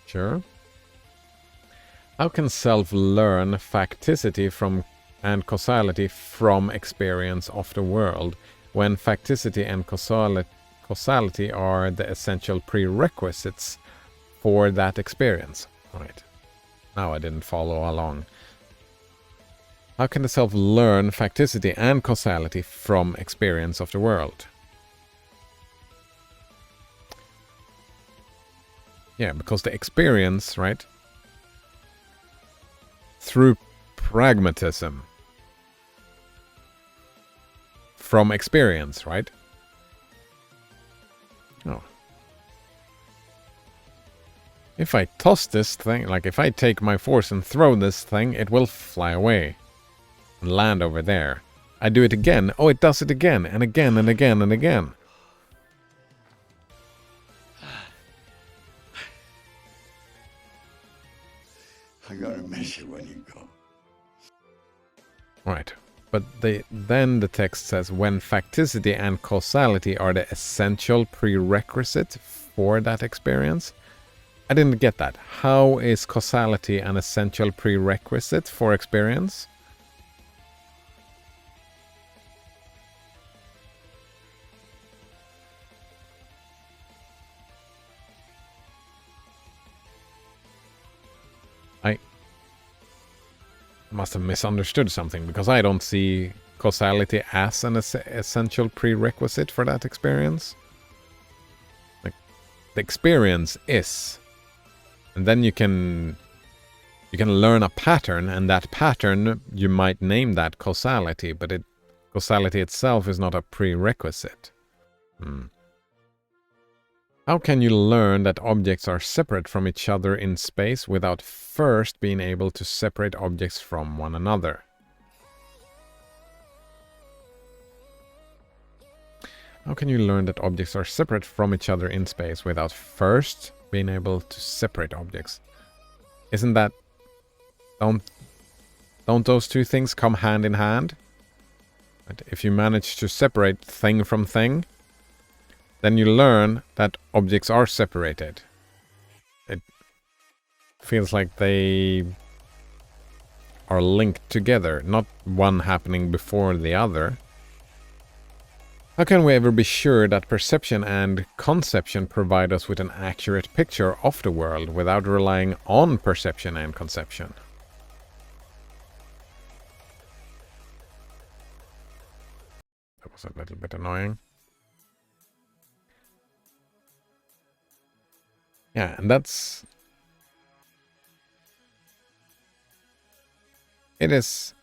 Sure. How can self learn facticity from and causality from experience of the world, when facticity and causality are the essential prerequisites for that experience? Right. Now I didn't follow along. How can the self learn facticity and causality from experience of the world? Yeah, because the experience, right? Through pragmatism. From experience, right? Oh. If I toss this thing, like if I take my force and throw this thing, it will fly away and land over there. I do it again. Oh, it does it again and again and again and again. I'm gonna miss you when you go. Right. But then the text says, when facticity and causality are the essential prerequisite for that experience. I didn't get that. How is causality an essential prerequisite for experience? I must have misunderstood something, because I don't see causality as an essential prerequisite for that experience. Like, the experience is, and then you can learn a pattern, and that pattern you might name that causality, but causality itself is not a prerequisite. How can you learn that objects are separate from each other in space without first being able to separate objects from one another? How can you learn that objects are separate from each other in space without first being able to separate objects? Isn't that... Don't those two things come hand in hand? But if you manage to separate thing from thing, then you learn that objects are separated. It feels like they are linked together, not one happening before the other. How can we ever be sure that perception and conception provide us with an accurate picture of the world without relying on perception and conception? That was a little bit annoying. Yeah, and that's... It is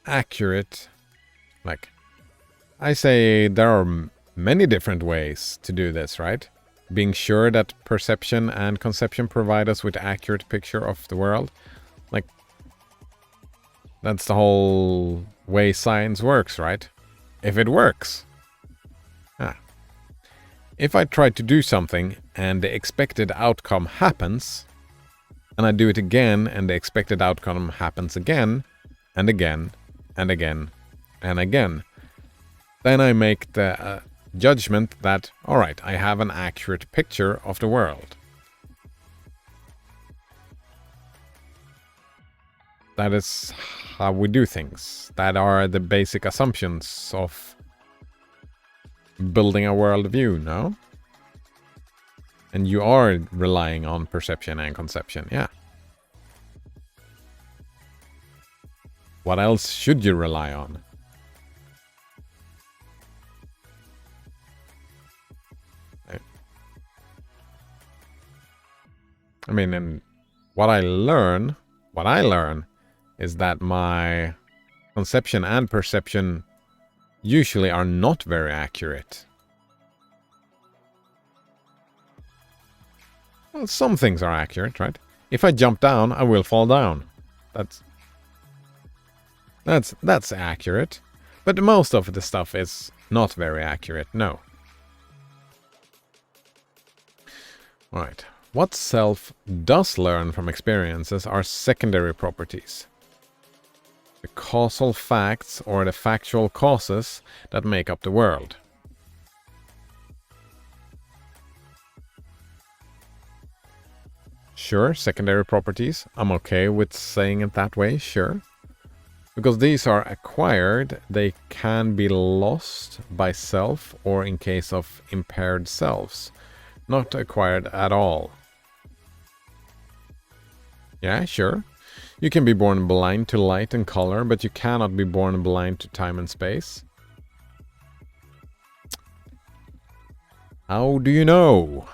accurate. Like, I say there are many different ways to do this, right? Being sure that perception and conception provide us with accurate picture of the world. Like, that's the whole way science works, right? If it works. If I try to do something and the expected outcome happens, and I do it again and the expected outcome happens again, and again, and again, and again, then I make the judgment that, alright, I have an accurate picture of the world. That is how we do things. That are the basic assumptions of building a worldview, no? And you are relying on perception and conception, yeah. What else should you rely on? I mean, and what I learn is that my conception and perception usually are not very accurate. Well, some things are accurate, right? If I jump down, I will fall down. That's accurate. But most of the stuff is not very accurate, no. Alright. What self does learn from experiences are secondary properties. The causal facts or the factual causes that make up the world. Sure, secondary properties. I'm okay with saying it that way, sure. Because these are acquired, they can be lost by self or in case of impaired selves. Not acquired at all. Yeah, sure. You can be born blind to light and color, but you cannot be born blind to time and space. How do you know?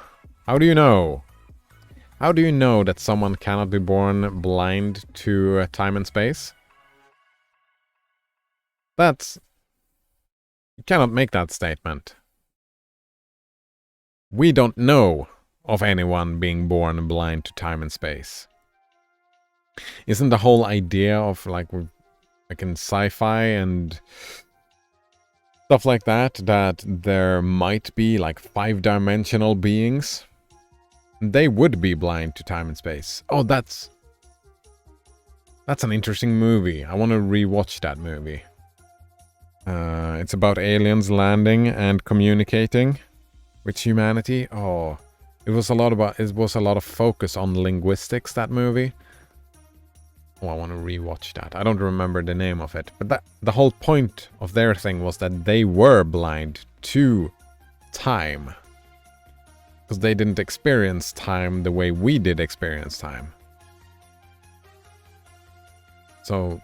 How do you know? How do you know that someone cannot be born blind to time and space? You cannot make that statement. We don't know of anyone being born blind to time and space. Isn't the whole idea of like in sci-fi and stuff like that there might be like 5-dimensional beings? They would be blind to time and space. Oh, that's an interesting movie. I want to rewatch that movie. It's about aliens landing and communicating with humanity. Oh, it was a lot of focus on linguistics, that movie. Oh, I want to rewatch that. I don't remember the name of it, but the whole point of their thing was that they were blind to time. Because they didn't experience time the way we did experience time. So,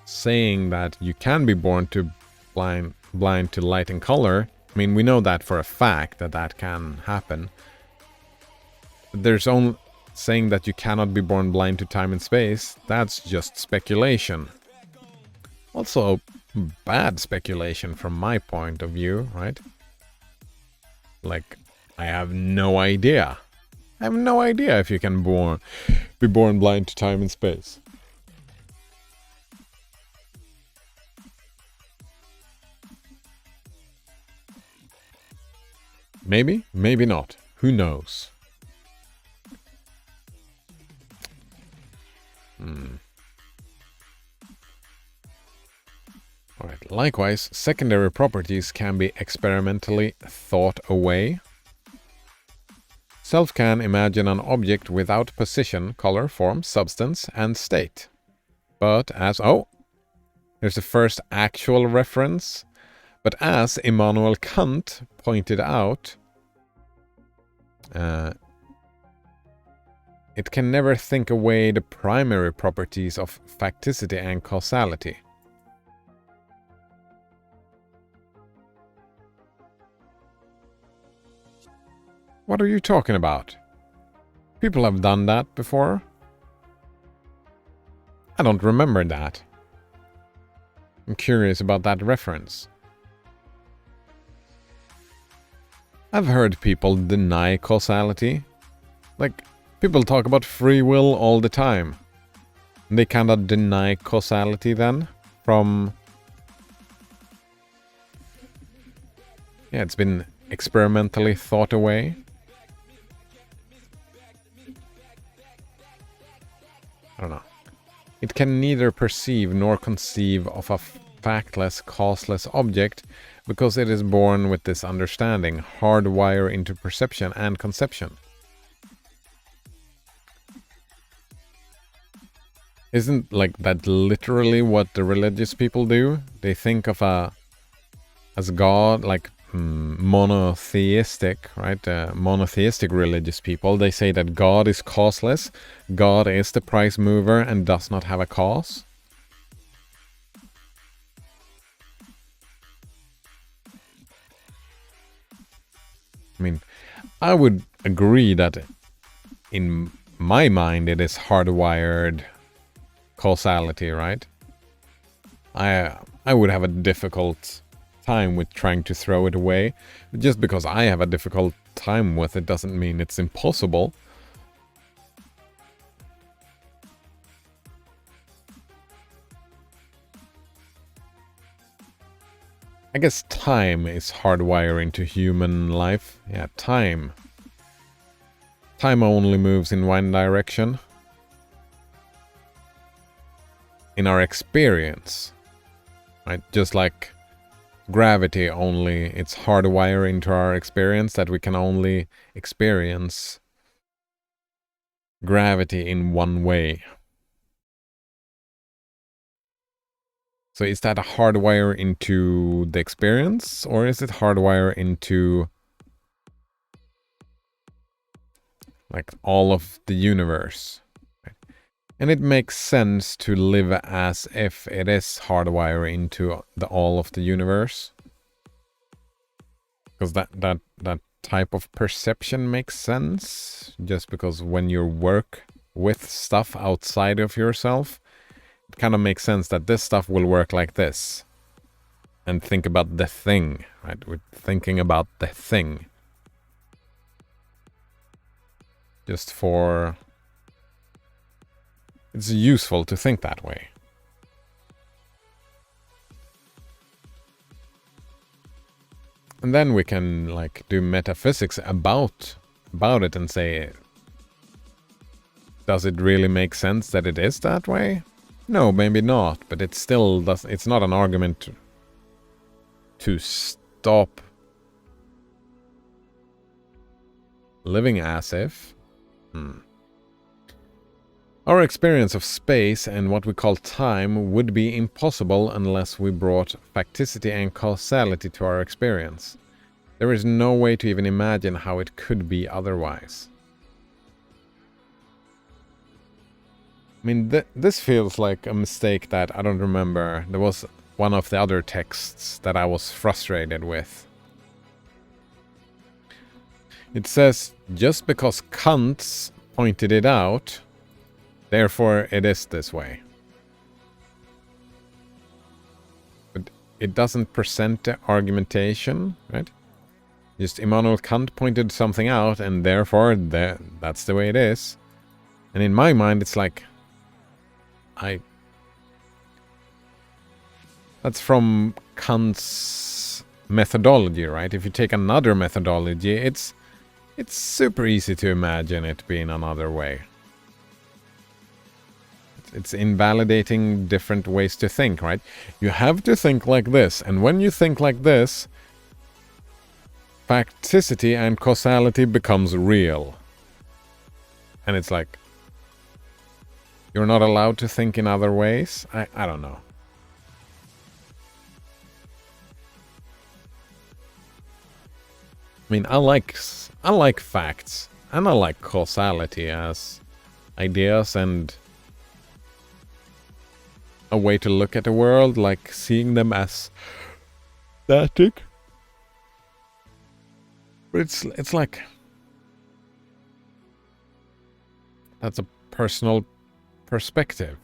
saying that you can be born to blind to light and color, I mean, we know that for a fact that can happen. But there's only saying that you cannot be born blind to time and space, that's just speculation. Also, bad speculation from my point of view, right? Like, I have no idea. I have no idea if you can be born blind to time and space. Maybe, maybe not. Who knows? Alright, likewise, secondary properties can be experimentally thought away. Self can imagine an object without position, color, form, substance, and state. But as... Oh! Here's the first actual reference. But as Immanuel Kant pointed out, it can never think away the primary properties of facticity and causality. What are you talking about? People have done that before. I don't remember that. I'm curious about that reference. I've heard people deny causality. Like, people talk about free will all the time. They cannot deny causality then from... Yeah, it's been experimentally thought away. I don't know. It can neither perceive nor conceive of a factless, causeless object because it is born with this understanding, hardwired into perception and conception. Isn't like that literally what the religious people do? They think of as God, like monotheistic, right? Monotheistic religious people, they say that God is causeless, God is the price mover and does not have a cause. I mean, I would agree that in my mind it is hardwired causality, right? I would have a difficult time with trying to throw it away. Just because I have a difficult time with it doesn't mean it's impossible. I guess time is hardwired into human life. Yeah, time. Time only moves in one direction. In our experience, right? Just like gravity only, it's hardwired into our experience that we can only experience gravity in one way. So is that a hardwire into the experience, or is it hardwire into like all of the universe? Right? And it makes sense to live as if it is hardwire into the all of the universe, because that type of perception makes sense. Just because when you work with stuff outside of yourself, it kind of makes sense that this stuff will work like this. And think about the thing, right? We're thinking about the thing. Just for... It's useful to think that way. And then we can like do metaphysics about it and say, does it really make sense that it is that way? No, maybe not, but it still does. It's not an argument to stop living as if. Our experience of space and what we call time would be impossible unless we brought facticity and causality to our experience. There is no way to even imagine how it could be otherwise. I mean, this feels like a mistake that I don't remember. There was one of the other texts that I was frustrated with. It says, just because Kant pointed it out, therefore it is this way. But it doesn't present the argumentation, right? Just Immanuel Kant pointed something out, and therefore that's the way it is. And in my mind, it's like, that's from Kant's methodology, right? If you take another methodology, it's super easy to imagine it being another way. It's invalidating different ways to think, right? You have to think like this, and when you think like this, facticity and causality becomes real. And it's like, you're not allowed to think in other ways? I don't know. I mean, I like facts, and I like causality as ideas and a way to look at the world, like seeing them as static. But it's like, that's a personal perspective.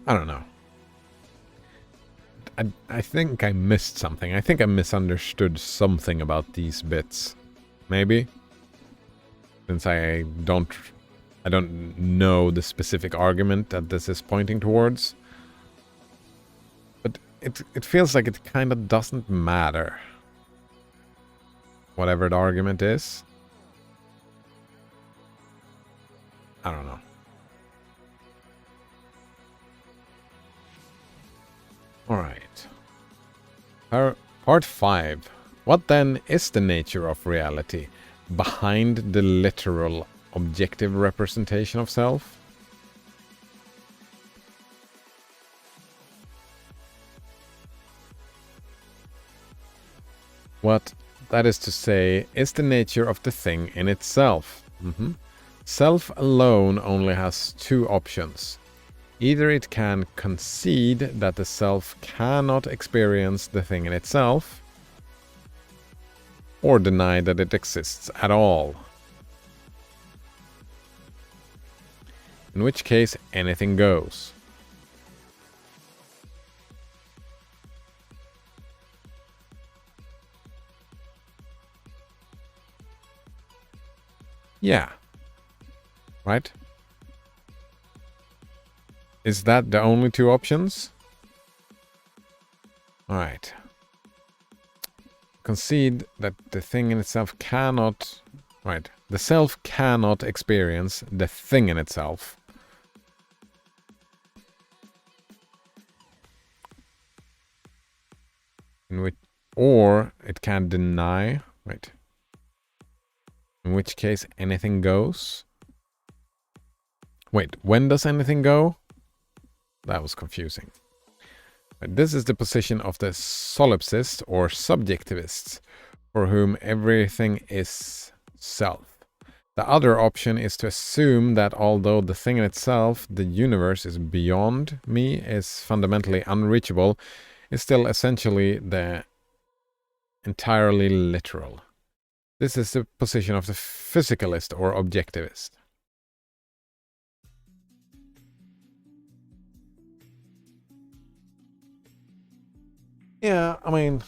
I don't know. I think I missed something. I think I misunderstood something about these bits. Maybe? Since I don't know the specific argument that this is pointing towards. But it feels like it kind of doesn't matter. Whatever the argument is. I don't know. Alright. Part 5. What then is the nature of reality behind the literal objective representation of self? What, that is to say, is the nature of the thing in itself. Self alone only has two options. Either it can concede that the self cannot experience the thing in itself, or deny that it exists at all. In which case, anything goes. Yeah. Right? Is that the only two options? Alright. Concede that the thing in itself cannot... Right. The self cannot experience the thing in itself. In which, or it can deny... Wait. In which case anything goes. Wait, when does anything go? That was confusing. But this is the position of the solipsist or subjectivist, for whom everything is self. The other option is to assume that although the thing in itself, the universe, is beyond me, is fundamentally unreachable, is still essentially the entirely literal. This is the position of the physicalist or objectivist. Yeah, I mean...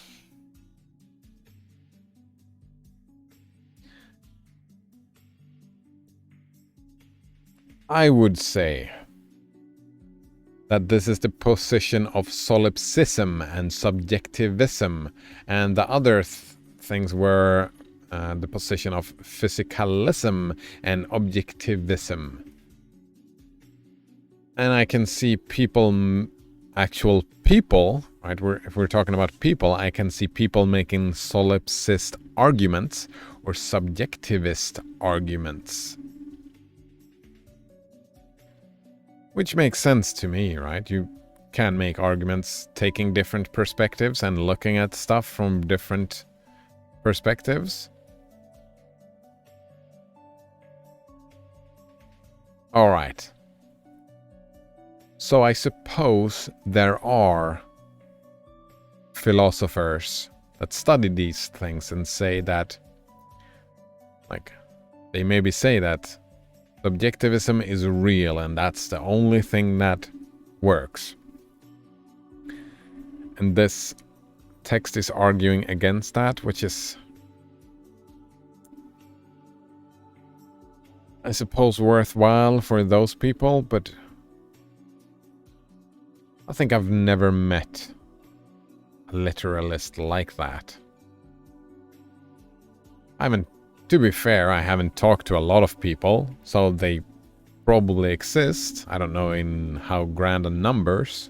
I would say that this is the position of solipsism and subjectivism, and the other things were the position of physicalism and objectivism. And I can see people, actual people, right? If we're talking about people, I can see people making solipsist arguments or subjectivist arguments. Which makes sense to me, right? You can make arguments taking different perspectives and looking at stuff from different perspectives. All right. So I suppose there are philosophers that study these things and say that, like, they maybe say that subjectivism is real and that's the only thing that works. And this text is arguing against that, which is, I suppose, worthwhile for those people, but I think I've never met a literalist like that. To be fair, I haven't talked to a lot of people, so they probably exist. I don't know in how grand a numbers.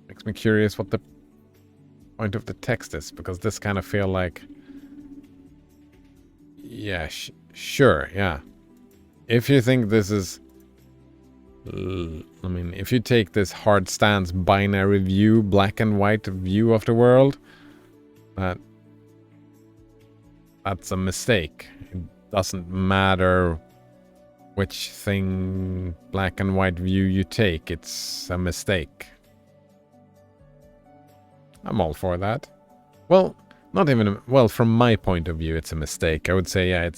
Makes me curious what the point of the text is, because this kind of feel like... Yeah, sure, yeah. If you think this is... I mean, if you take this hard stance binary view, black and white view of the world, that's a mistake. It doesn't matter which thing, black and white view you take, it's a mistake. I'm all for that. Well, not even, well, from my point of view, it's a mistake. I would say, yeah,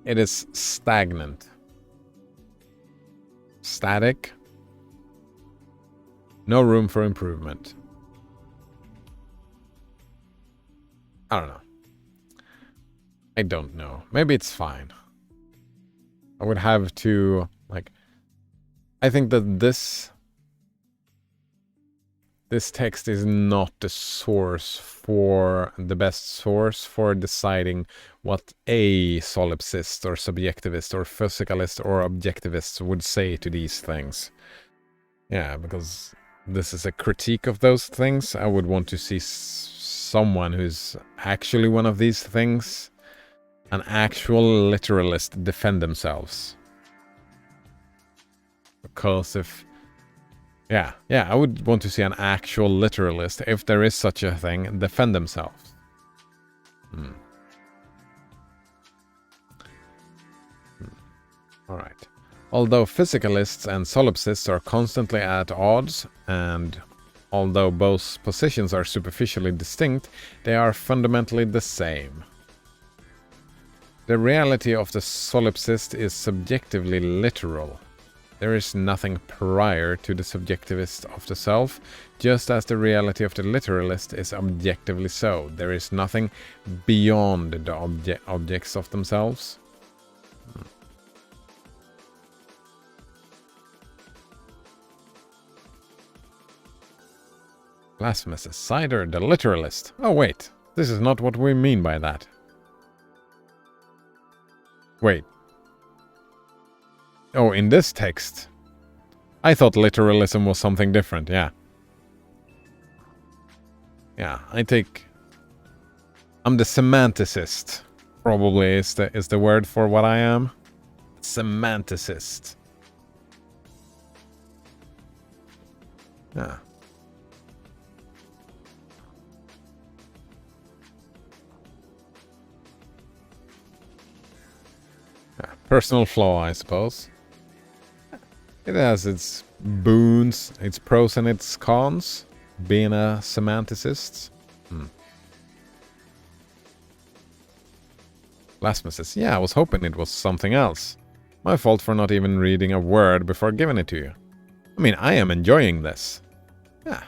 it is stagnant. Static. No room for improvement. I don't know. I don't know. Maybe it's fine. I would have to, like... I think that this text is not the best source for deciding what a solipsist or subjectivist or physicalist or objectivist would say to these things. Yeah, because this is a critique of those things. I would want to see someone who's actually one of these things, an actual literalist, defend themselves. Because if... Yeah, I would want to see an actual literalist, if there is such a thing, defend themselves. Alright. Although physicalists and solipsists are constantly at odds, and although both positions are superficially distinct, they are fundamentally the same. The reality of the solipsist is subjectively literal. There is nothing prior to the subjectivist of the self, just as the reality of the literalist is objectively so. There is nothing beyond the objects of themselves. Blasphemous cider, the literalist. Oh wait, this is not what we mean by that. Wait. Oh, in this text. I thought literalism was something different, yeah. Yeah, I'm the semanticist. Probably is the word for what I am. Semanticist. Yeah. Personal flaw, I suppose. It has its boons, its pros and its cons, being a semanticist. Blasphemous. Yeah, I was hoping it was something else. My fault for not even reading a word before giving it to you. I mean, I am enjoying this. Yeah.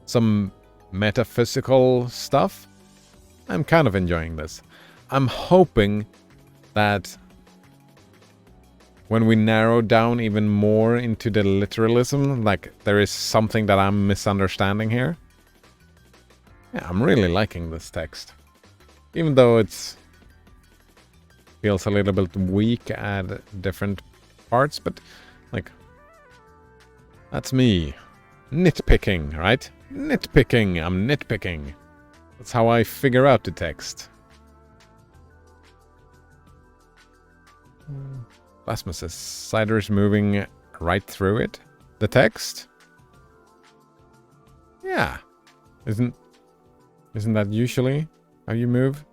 Some metaphysical stuff. I'm kind of enjoying this. I'm hoping that when we narrow down even more into the literalism, like there is something that I'm misunderstanding here. Yeah, I'm really liking this text. Even though it feels a little bit weak at different parts, but like, that's me. Nitpicking, right? Nitpicking, I'm nitpicking. That's how I figure out the text. Blasphemous. Cider is moving right through it. The text? Yeah. Isn't that usually how you move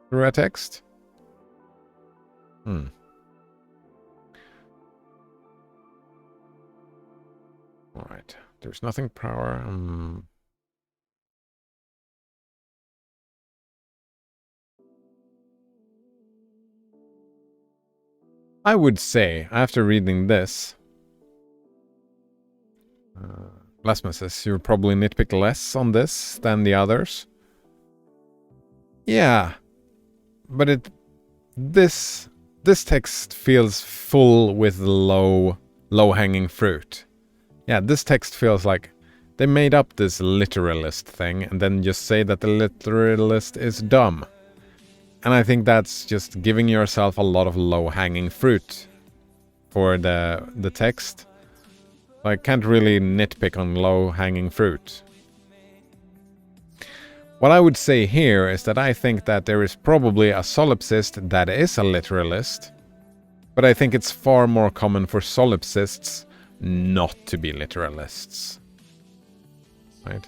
through a text? Alright. There's nothing prior. I would say, after reading this, Blasphemous, you'll probably nitpick less on this than the others. Yeah, but this text feels full with low-hanging fruit. Yeah, this text feels like they made up this literalist thing and then just say that the literalist is dumb. And I think that's just giving yourself a lot of low-hanging fruit for the text. I can't really nitpick on low-hanging fruit. What I would say here is that I think that there is probably a solipsist that is a literalist, but I think it's far more common for solipsists not to be literalists. Right?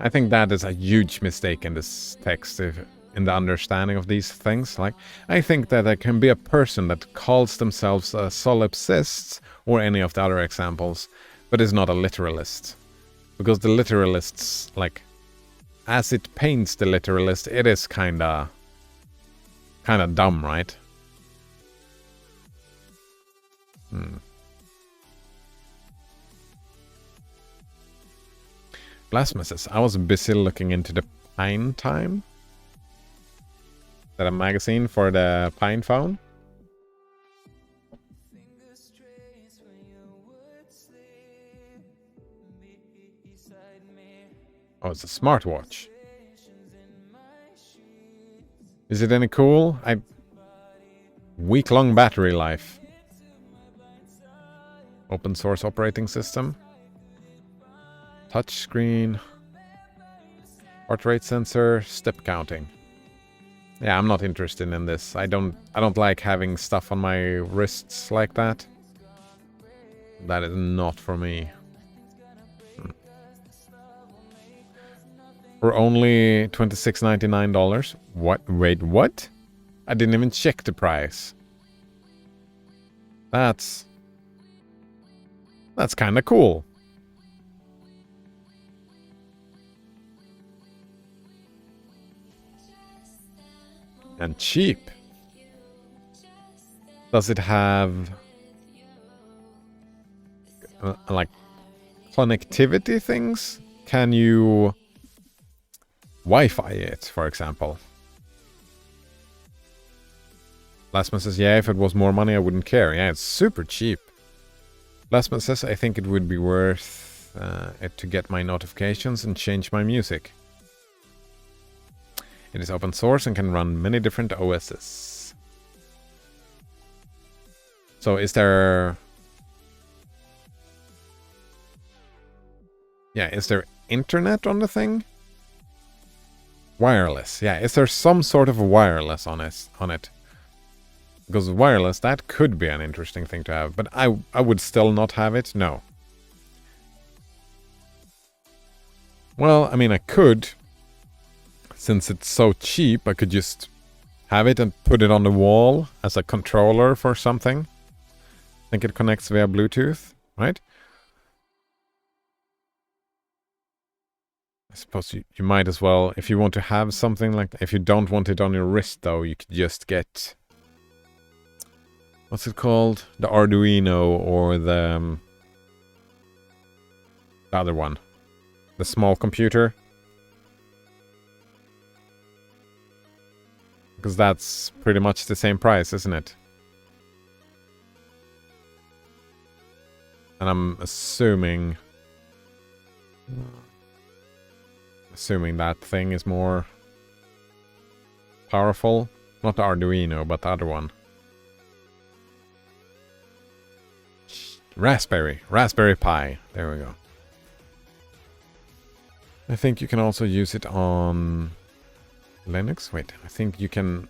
I think that is a huge mistake in this text, in the understanding of these things. Like, I think that there can be a person that calls themselves a solipsist, or any of the other examples, but is not a literalist. Because the literalists, like, as it paints the literalist, it is kinda dumb, right? Blasphemous. I was busy looking into the Pine Time. Is that a magazine for the Pine phone? Oh, it's a smartwatch. Is it any cool? Week-long battery life. Open source operating system. Touch screen. Heart rate sensor. Step counting. Yeah, I'm not interested in this. I don't like having stuff on my wrists like that. That is not for me. For only $26.99. What? Wait, what? I didn't even check the price. That's kind of cool. And cheap. Does it have like connectivity things? Can you Wi-Fi it, for example? Lastman says, yeah, if it was more money, I wouldn't care. Yeah, it's super cheap. Lastman says, I think it would be worth it to get my notifications and change my music. It is open source and can run many different OSs. So is there... Yeah, is there internet on the thing? Wireless. Yeah, is there some sort of wireless on it? Because wireless, that could be an interesting thing to have. But I would still not have it? No. Well, I mean, I could. Since it's so cheap, I could just have it and put it on the wall as a controller for something. I think it connects via Bluetooth, right? I suppose you might as well, if you want to have something like that. If you don't want it on your wrist, though, you could just get... What's it called? The Arduino or the other one. The small computer. Because that's pretty much the same price, isn't it? And I'm assuming that thing is more powerful. Not the Arduino, but the other one. Raspberry Pi. There we go. I think you can also use it on Linux. Wait, I think you can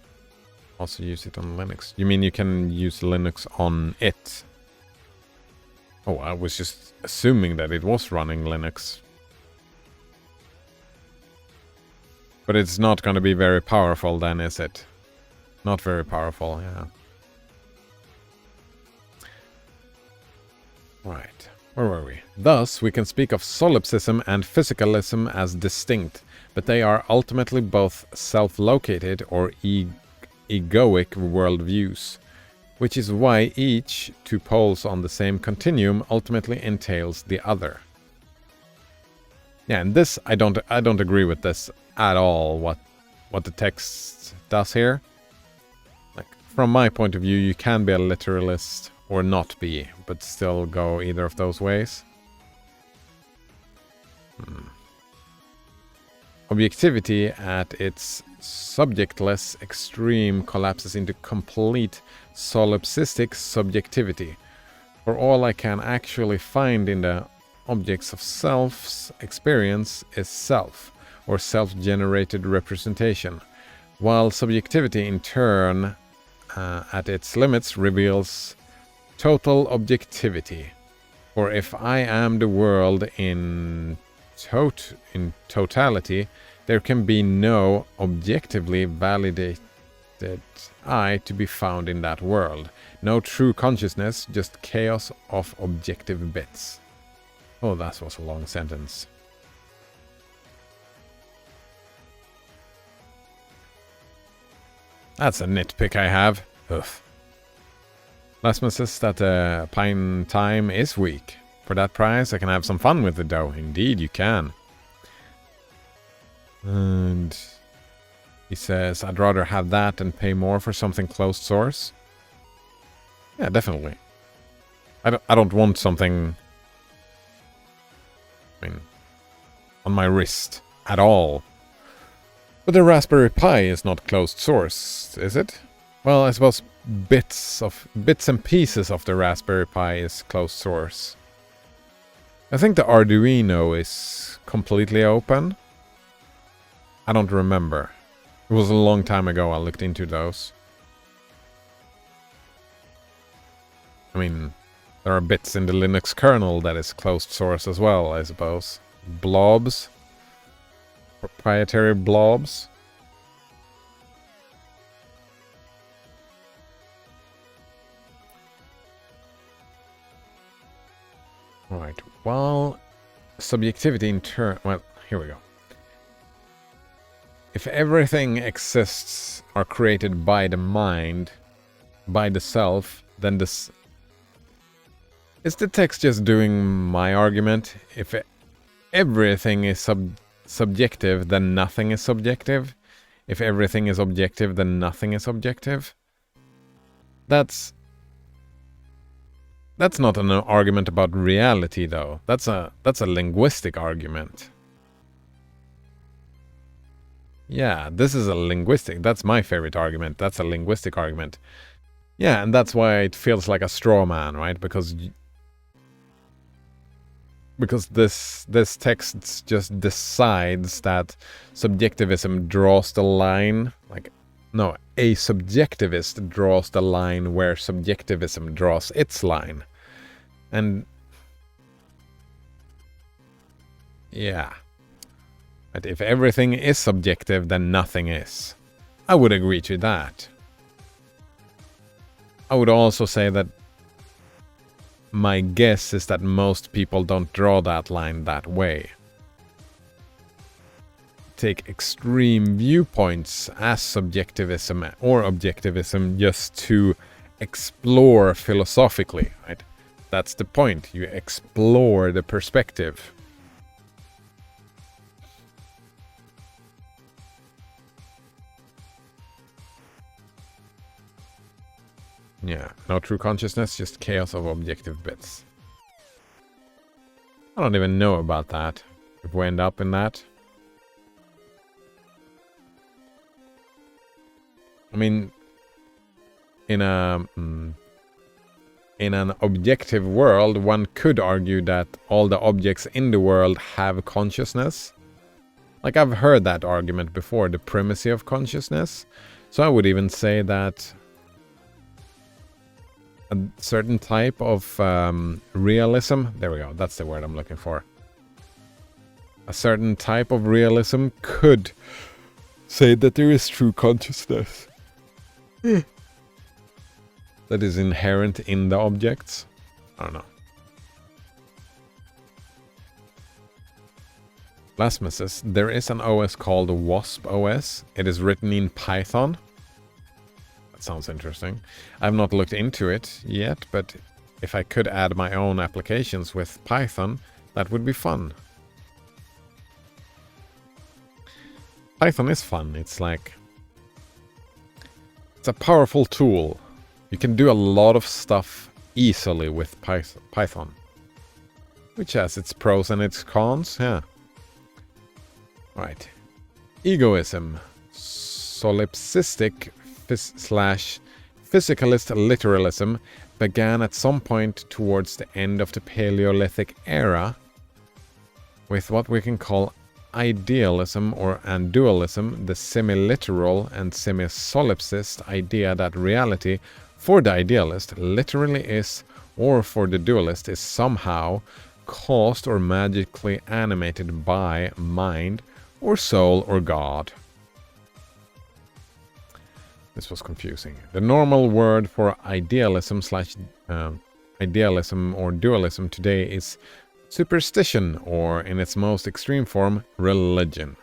also use it on Linux. You mean you can use Linux on it? Oh, I was just assuming that it was running Linux. But it's not going to be very powerful then, is it? Not very powerful, yeah. Right, where were we? Thus, we can speak of solipsism and physicalism as distinct, but they are ultimately both self-located or egoic worldviews, which is why each two poles on the same continuum ultimately entails the other. Yeah, and this, I don't agree with this at all, what the text does here. Like, from my point of view, you can be a literalist or not be, but still go either of those ways. Objectivity at its subjectless extreme collapses into complete solipsistic subjectivity. For all I can actually find in the objects of self's experience is self, or self-generated representation, while subjectivity in turn, at its limits, reveals total objectivity. For if I am the world in totality, there can be no objectively validated I to be found in that world. No true consciousness, just chaos of objective bits. Oh, that was a long sentence. That's a nitpick I have. Ugh. Lastman says that Pine Time is weak. For that price, I can have some fun with it, though. Indeed, you can. And he says, I'd rather have that than pay more for something closed source. Yeah, definitely. I don't want something, I mean, on my wrist at all. But the Raspberry Pi is not closed source, is it? Well, I suppose bits and pieces of the Raspberry Pi is closed source. I think the Arduino is completely open. I don't remember. It was a long time ago I looked into those. I mean, there are bits in the Linux kernel that is closed source as well, I suppose. Blobs. Proprietary blobs. Right, well, subjectivity in turn... Well, here we go. If everything exists or created by the mind, by the self, then this... Is the text just doing my argument? If everything is subjective, then nothing is subjective. If everything is objective, then nothing is objective. That's not an argument about reality, though. That's a linguistic argument. Yeah, this is a linguistic... That's my favorite argument. That's a linguistic argument. Yeah, and that's why it feels like a straw man, right? Because this text just decides that subjectivism draws the line, like, no, a subjectivist draws the line where subjectivism draws its line. And yeah, but if everything is subjective, then nothing is. I would agree to that. I would also say that my guess is that most people don't draw that line that way. Take extreme viewpoints as subjectivism or objectivism just to explore philosophically, right? That's the point. You explore the perspective. Yeah, no true consciousness, just chaos of objective bits. I don't even know about that, if we end up in that. I mean, in an objective world, one could argue that all the objects in the world have consciousness. Like, I've heard that argument before, the primacy of consciousness. So I would even say that a certain type of realism, there we go, that's the word I'm looking for. A certain type of realism could say that there is true consciousness that is inherent in the objects. I don't know. Blasphemous says, there is an OS called Wasp OS. It is written in Python. Sounds interesting. I've not looked into it yet, but if I could add my own applications with Python, that would be fun. Python is fun. It's like... it's a powerful tool. You can do a lot of stuff easily with Python. Which has its pros and its cons, yeah. Right. Egoism. Solipsistic / physicalist literalism began at some point towards the end of the Paleolithic era with what we can call idealism and dualism, the semi-literal and semi-solipsist idea that reality for the idealist literally is, or for the dualist is somehow caused or magically animated by mind or soul or God. This was confusing. The normal word for idealism or dualism today is superstition, or in its most extreme form, religion.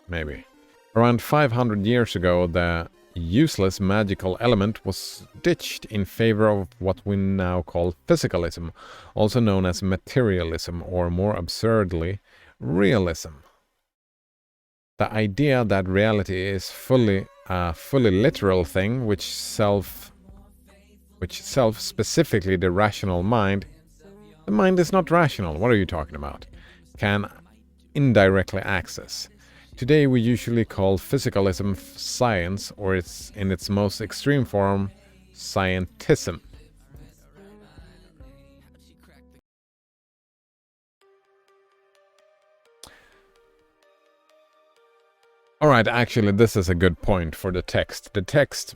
Maybe. Around 500 years ago, the useless magical element was ditched in favor of what we now call physicalism, also known as materialism, or more absurdly, realism. The idea that reality is a fully literal thing, which self, specifically the rational mind, the mind is not rational, what are you talking about, can indirectly access. Today we usually call physicalism science, or it's in its most extreme form, scientism. Alright, actually this is a good point for the text. The text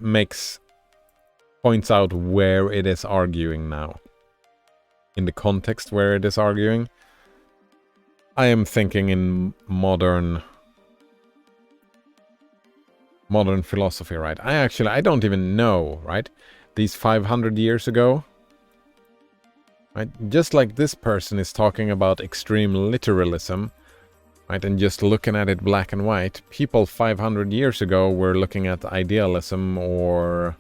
points out where it is arguing now. In the context where it is arguing. I am thinking in modern philosophy, right? I don't even know, right? These 500 years ago, Right? Just like this person is talking about extreme literalism, right, and just looking at it black and white, people 500 years ago were looking at idealism or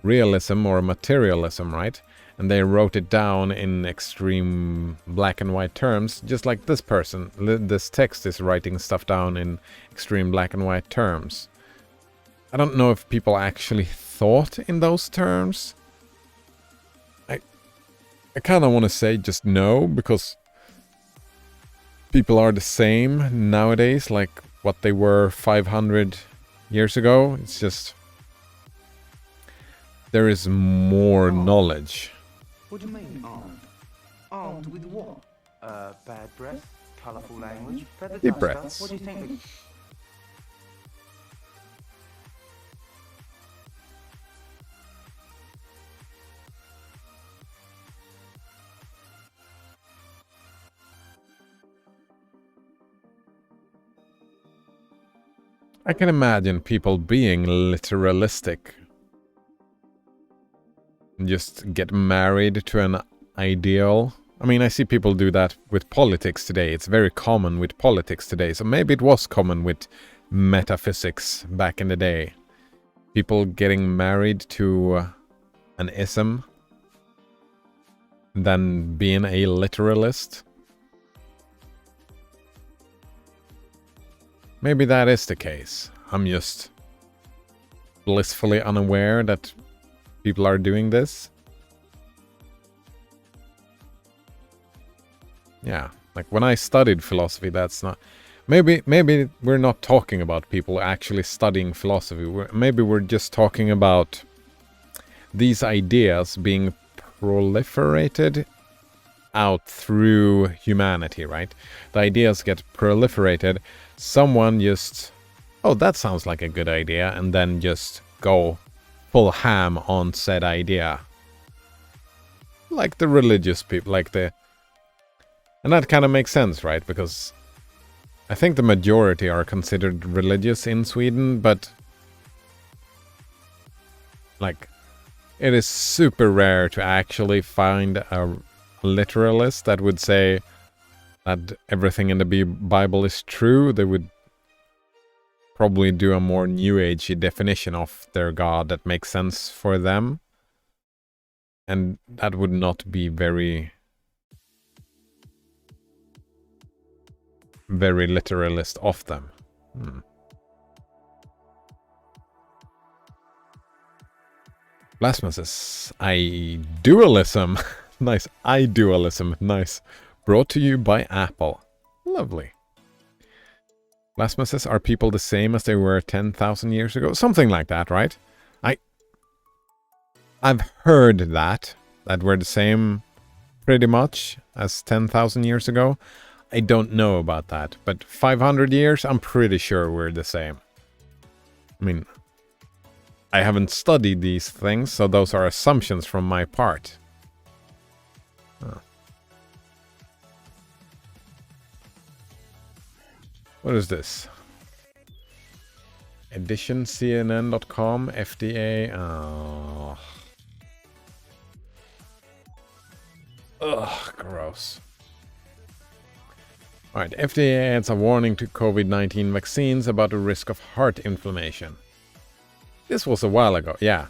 realism or materialism, right? And they wrote it down in extreme black and white terms, just like this person. This text is writing stuff down in extreme black and white terms. I don't know if people actually thought in those terms. I kind of want to say just no, because people are the same nowadays, like what they were 500 years ago. It's just there is more knowledge. What do you mean, armed? Armed with what? Bad breath, colourful language, feather Deep duster. breaths. What do you think? I can imagine people being literalistic. Just get married to an ideal. I mean, I see people do that with politics today. It's very common with politics today. So maybe it was common with metaphysics back in the day. People getting married to an ism, than being a literalist. Maybe that is the case. I'm just blissfully unaware that people are doing this. Yeah, like when I studied philosophy, that's not... Maybe we're not talking about people actually studying philosophy. Maybe we're just talking about these ideas being proliferated out through humanity, right? The ideas get proliferated. Someone just, oh, that sounds like a good idea, and then just go full ham on said idea. Like the religious people, and that kind of makes sense, right? Because I think the majority are considered religious in Sweden, but like it is super rare to actually find a literalist that would say that everything in the Bible is true. They would probably do a more new agey definition of their God that makes sense for them. And that would not be very literalist of them. Blasphemous says, I-dualism. Nice. I-dualism. Nice. Brought to you by Apple. Lovely. Blasphemous says, are people the same as they were 10,000 years ago? Something like that, right? I've heard that we're the same pretty much as 10,000 years ago. I don't know about that, but 500 years, I'm pretty sure we're the same. I mean, I haven't studied these things, so those are assumptions from my part. Oh. What is this? Edition CNN.com, FDA. Oh. Ugh, gross. Alright, FDA adds a warning to COVID-19 vaccines about the risk of heart inflammation. This was a while ago, yeah.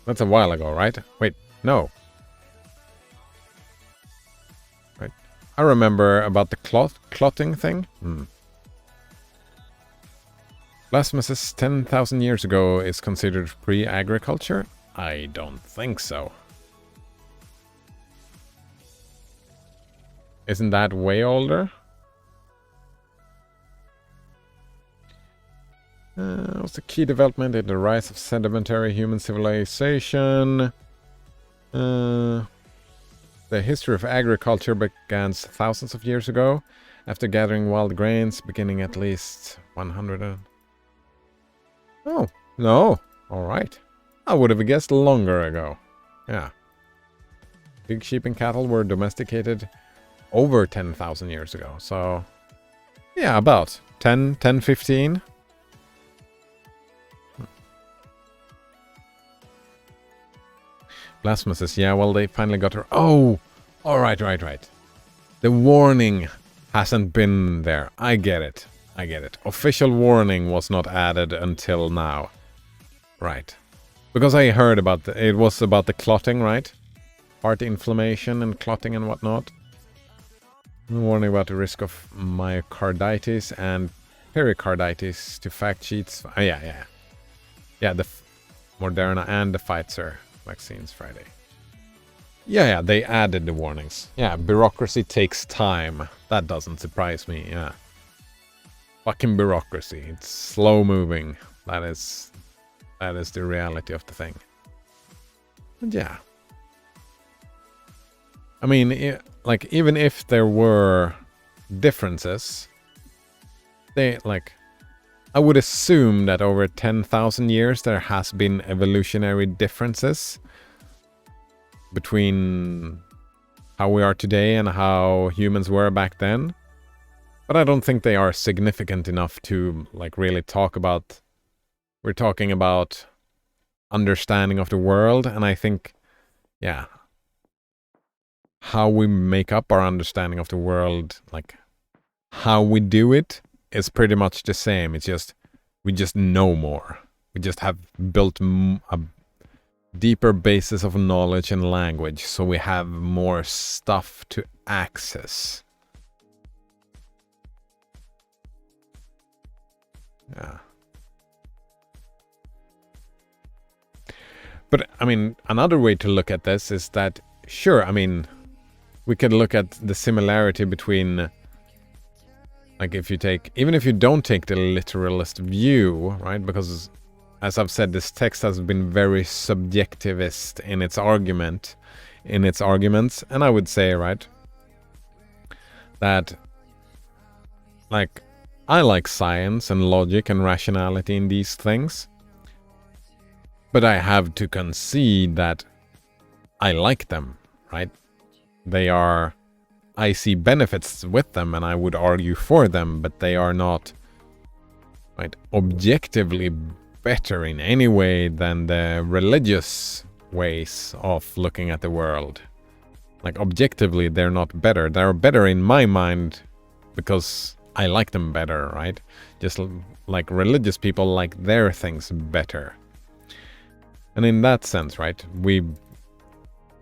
That's a while ago, right? Wait, no. Right. I remember about the clotting thing. Blasphemous 10,000 years ago is considered pre-agriculture? I don't think so. Isn't that way older? What's the key development in the rise of sedimentary human civilization? The history of agriculture began thousands of years ago, after gathering wild grains, beginning at least 100. Oh, no. Alright. I would have guessed longer ago. Yeah. Pig, sheep, and cattle were domesticated over 10,000 years ago. So, yeah, about 10, 15. Blasphemous says, yeah, well, they finally got her. Oh! All right. The warning hasn't been there. I get it. Official warning was not added until now. Right. Because I heard about it was about the clotting, right? Heart inflammation and clotting and whatnot. Warning about the risk of myocarditis and pericarditis to fact sheets. Oh, yeah. Yeah, the Moderna and the Pfizer vaccines Friday. Yeah, they added the warnings. Yeah, bureaucracy takes time. That doesn't surprise me, yeah. Fucking bureaucracy. It's slow moving. That is the reality of the thing. And yeah. I mean, like, even if there were differences, I would assume that over 10,000 years there has been evolutionary differences between how we are today and how humans were back then. But I don't think they are significant enough to, like, really talk about. We're talking about understanding of the world, and I think, yeah, how we make up our understanding of the world, like how we do it, is pretty much the same. It's just, we just know more. We just have built a deeper basis of knowledge and language, so we have more stuff to access. Yeah. But, I mean, another way to look at this is that, sure, I mean, we could look at the similarity between, like, even if you don't take the literalist view, right? Because, as I've said, this text has been very subjectivist in its arguments, and I would say, right, that, like, I like science and logic and rationality in these things, but I have to concede that I like them, right? I see benefits with them, and I would argue for them, but they are not, right, objectively better in any way than the religious ways of looking at the world. Like, objectively, they're not better. They're better in my mind because I like them better, right? Just like religious people like their things better. And in that sense, right,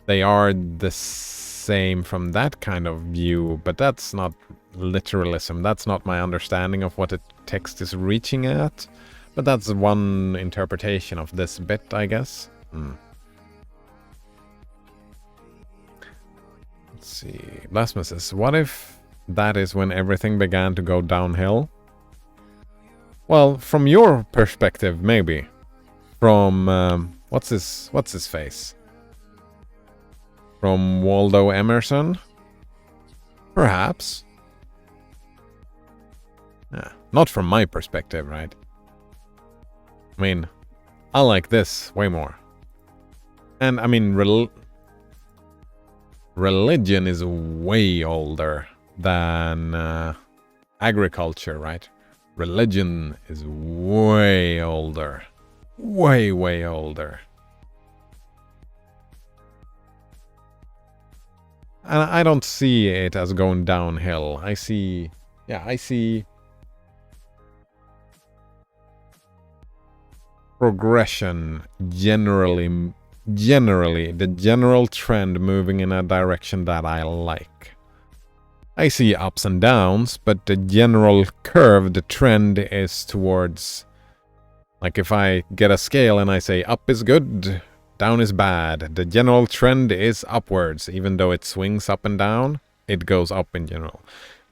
they are the same from that kind of view, but that's not literalism. That's not my understanding of what a text is reaching at. But that's one interpretation of this bit, I guess. Let's see. Blasphemous says, what if that is when everything began to go downhill? Well, from your perspective, maybe. From, what's his face? From Waldo Emerson? Perhaps. Yeah, not from my perspective, right? I mean, I like this way more. And, I mean, religion is way older than agriculture, right? Religion is way older. Way older. And I don't see it as going downhill. I see progression generally, the general trend moving in a direction that I like. I see ups and downs, but the general curve, the trend is towards, like, if I get a scale and I say up is good, down is bad, the general trend is upwards. Even though it swings up and down, it goes up in general.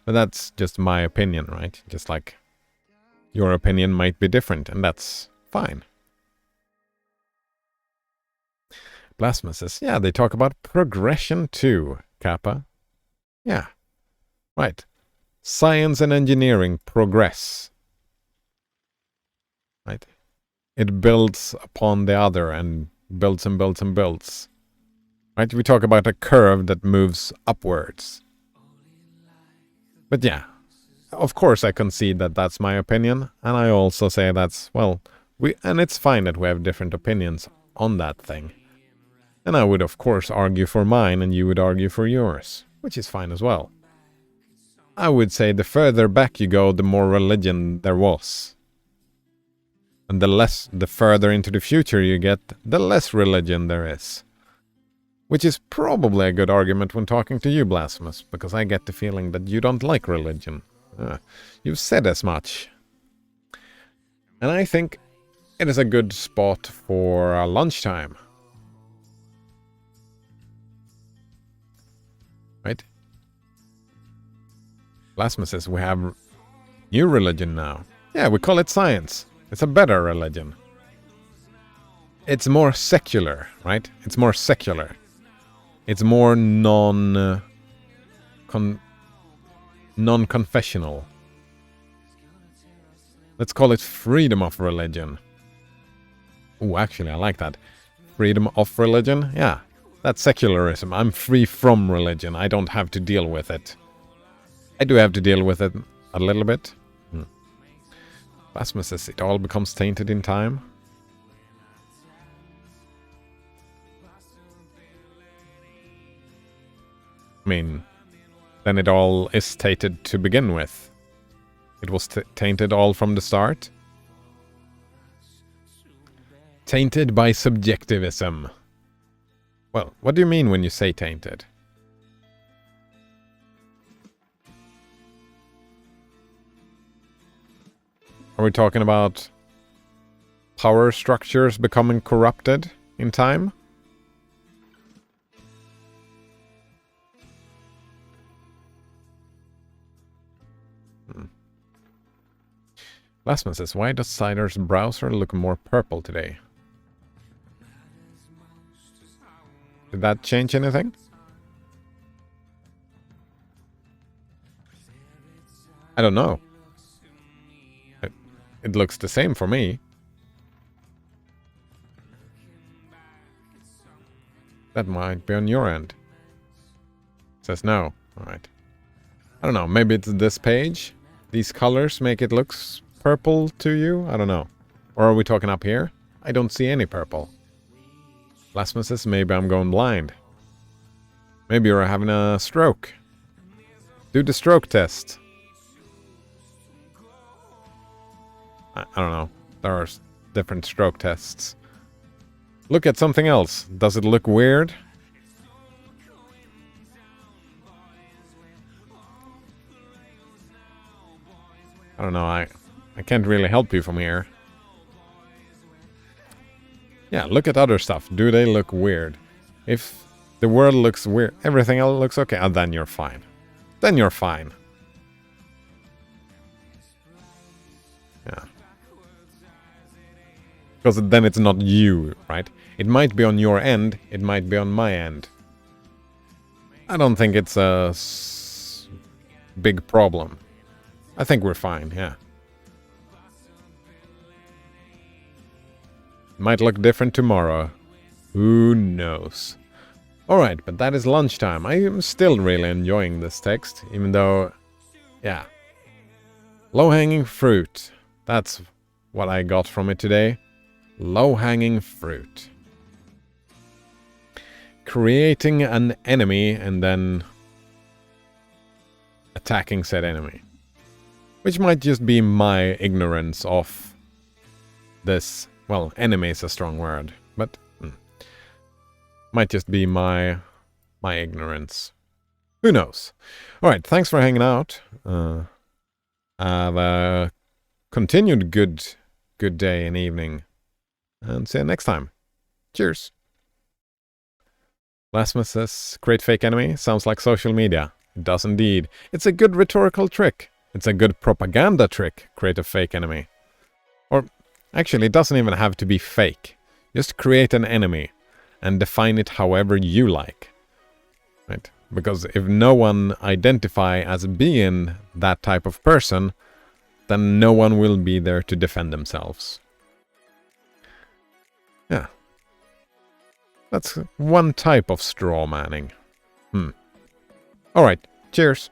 But that's just my opinion, right? Just like your opinion might be different, and that's fine. Blasphemous says, yeah, they talk about progression too, Kappa. Yeah, right. Science and engineering progress. Right? It builds upon the other and builds and builds and builds. Right? We talk about a curve that moves upwards. But yeah, of course I concede that that's my opinion, and I also say that's, well, and it's fine that we have different opinions on that thing. And I would, of course, argue for mine, and you would argue for yours, which is fine as well. I would say the further back you go, the more religion there was. And the further into the future you get, the less religion there is. Which is probably a good argument when talking to you, Blasphemous, because I get the feeling that you don't like religion. You've said as much. And I think it is a good spot for lunchtime. Right? Blasphemous says we have new religion now. Yeah, we call it science. It's a better religion. It's more secular, right? It's more secular. It's more non-confessional. Let's call it freedom of religion. Oh, actually, I like that. Freedom of religion? Yeah, that's secularism. I'm free from religion. I don't have to deal with it. I do have to deal with it a little bit. Blasphemous says it all becomes tainted in time. I mean, then it all is tainted to begin with. It was tainted all from the start. Tainted by subjectivism. Well, what do you mean when you say tainted? Are we talking about power structures becoming corrupted in time? Last one says, why does Cider's browser look more purple today? Did that change anything? I don't know. It looks the same for me. That might be on your end. It says no. Alright. I don't know. Maybe it's this page? These colors make it look purple to you? I don't know. Or are we talking up here? I don't see any purple. Blasphemous says maybe I'm going blind. Maybe you're having a stroke. Do the stroke test. I don't know. There are different stroke tests. Look at something else. Does it look weird? I don't know. I can't really help you from here. Yeah, look at other stuff. Do they look weird? If the world looks weird, everything else looks okay, then you're fine. Then you're fine. Yeah. Because then it's not you, right? It might be on your end, it might be on my end. I don't think it's a big problem. I think we're fine, yeah. Might look different tomorrow. Who knows? Alright, but that is lunchtime. I am still really enjoying this text, even though, yeah. Low-hanging fruit. That's what I got from it today. Low-hanging fruit. Creating an enemy and then attacking said enemy. Which might just be my ignorance of this. Well, enemy is a strong word, but might just be my ignorance. Who knows? Alright, thanks for hanging out. Have a continued good day and evening. And see you next time. Cheers. Blasphemous says, create fake enemy sounds like social media. It does indeed. It's a good rhetorical trick. It's a good propaganda trick, create a fake enemy. Or, actually, it doesn't even have to be fake. Just create an enemy and define it however you like. Right? Because if no one identify as being that type of person, then no one will be there to defend themselves. Yeah. That's one type of straw manning. Alright, cheers.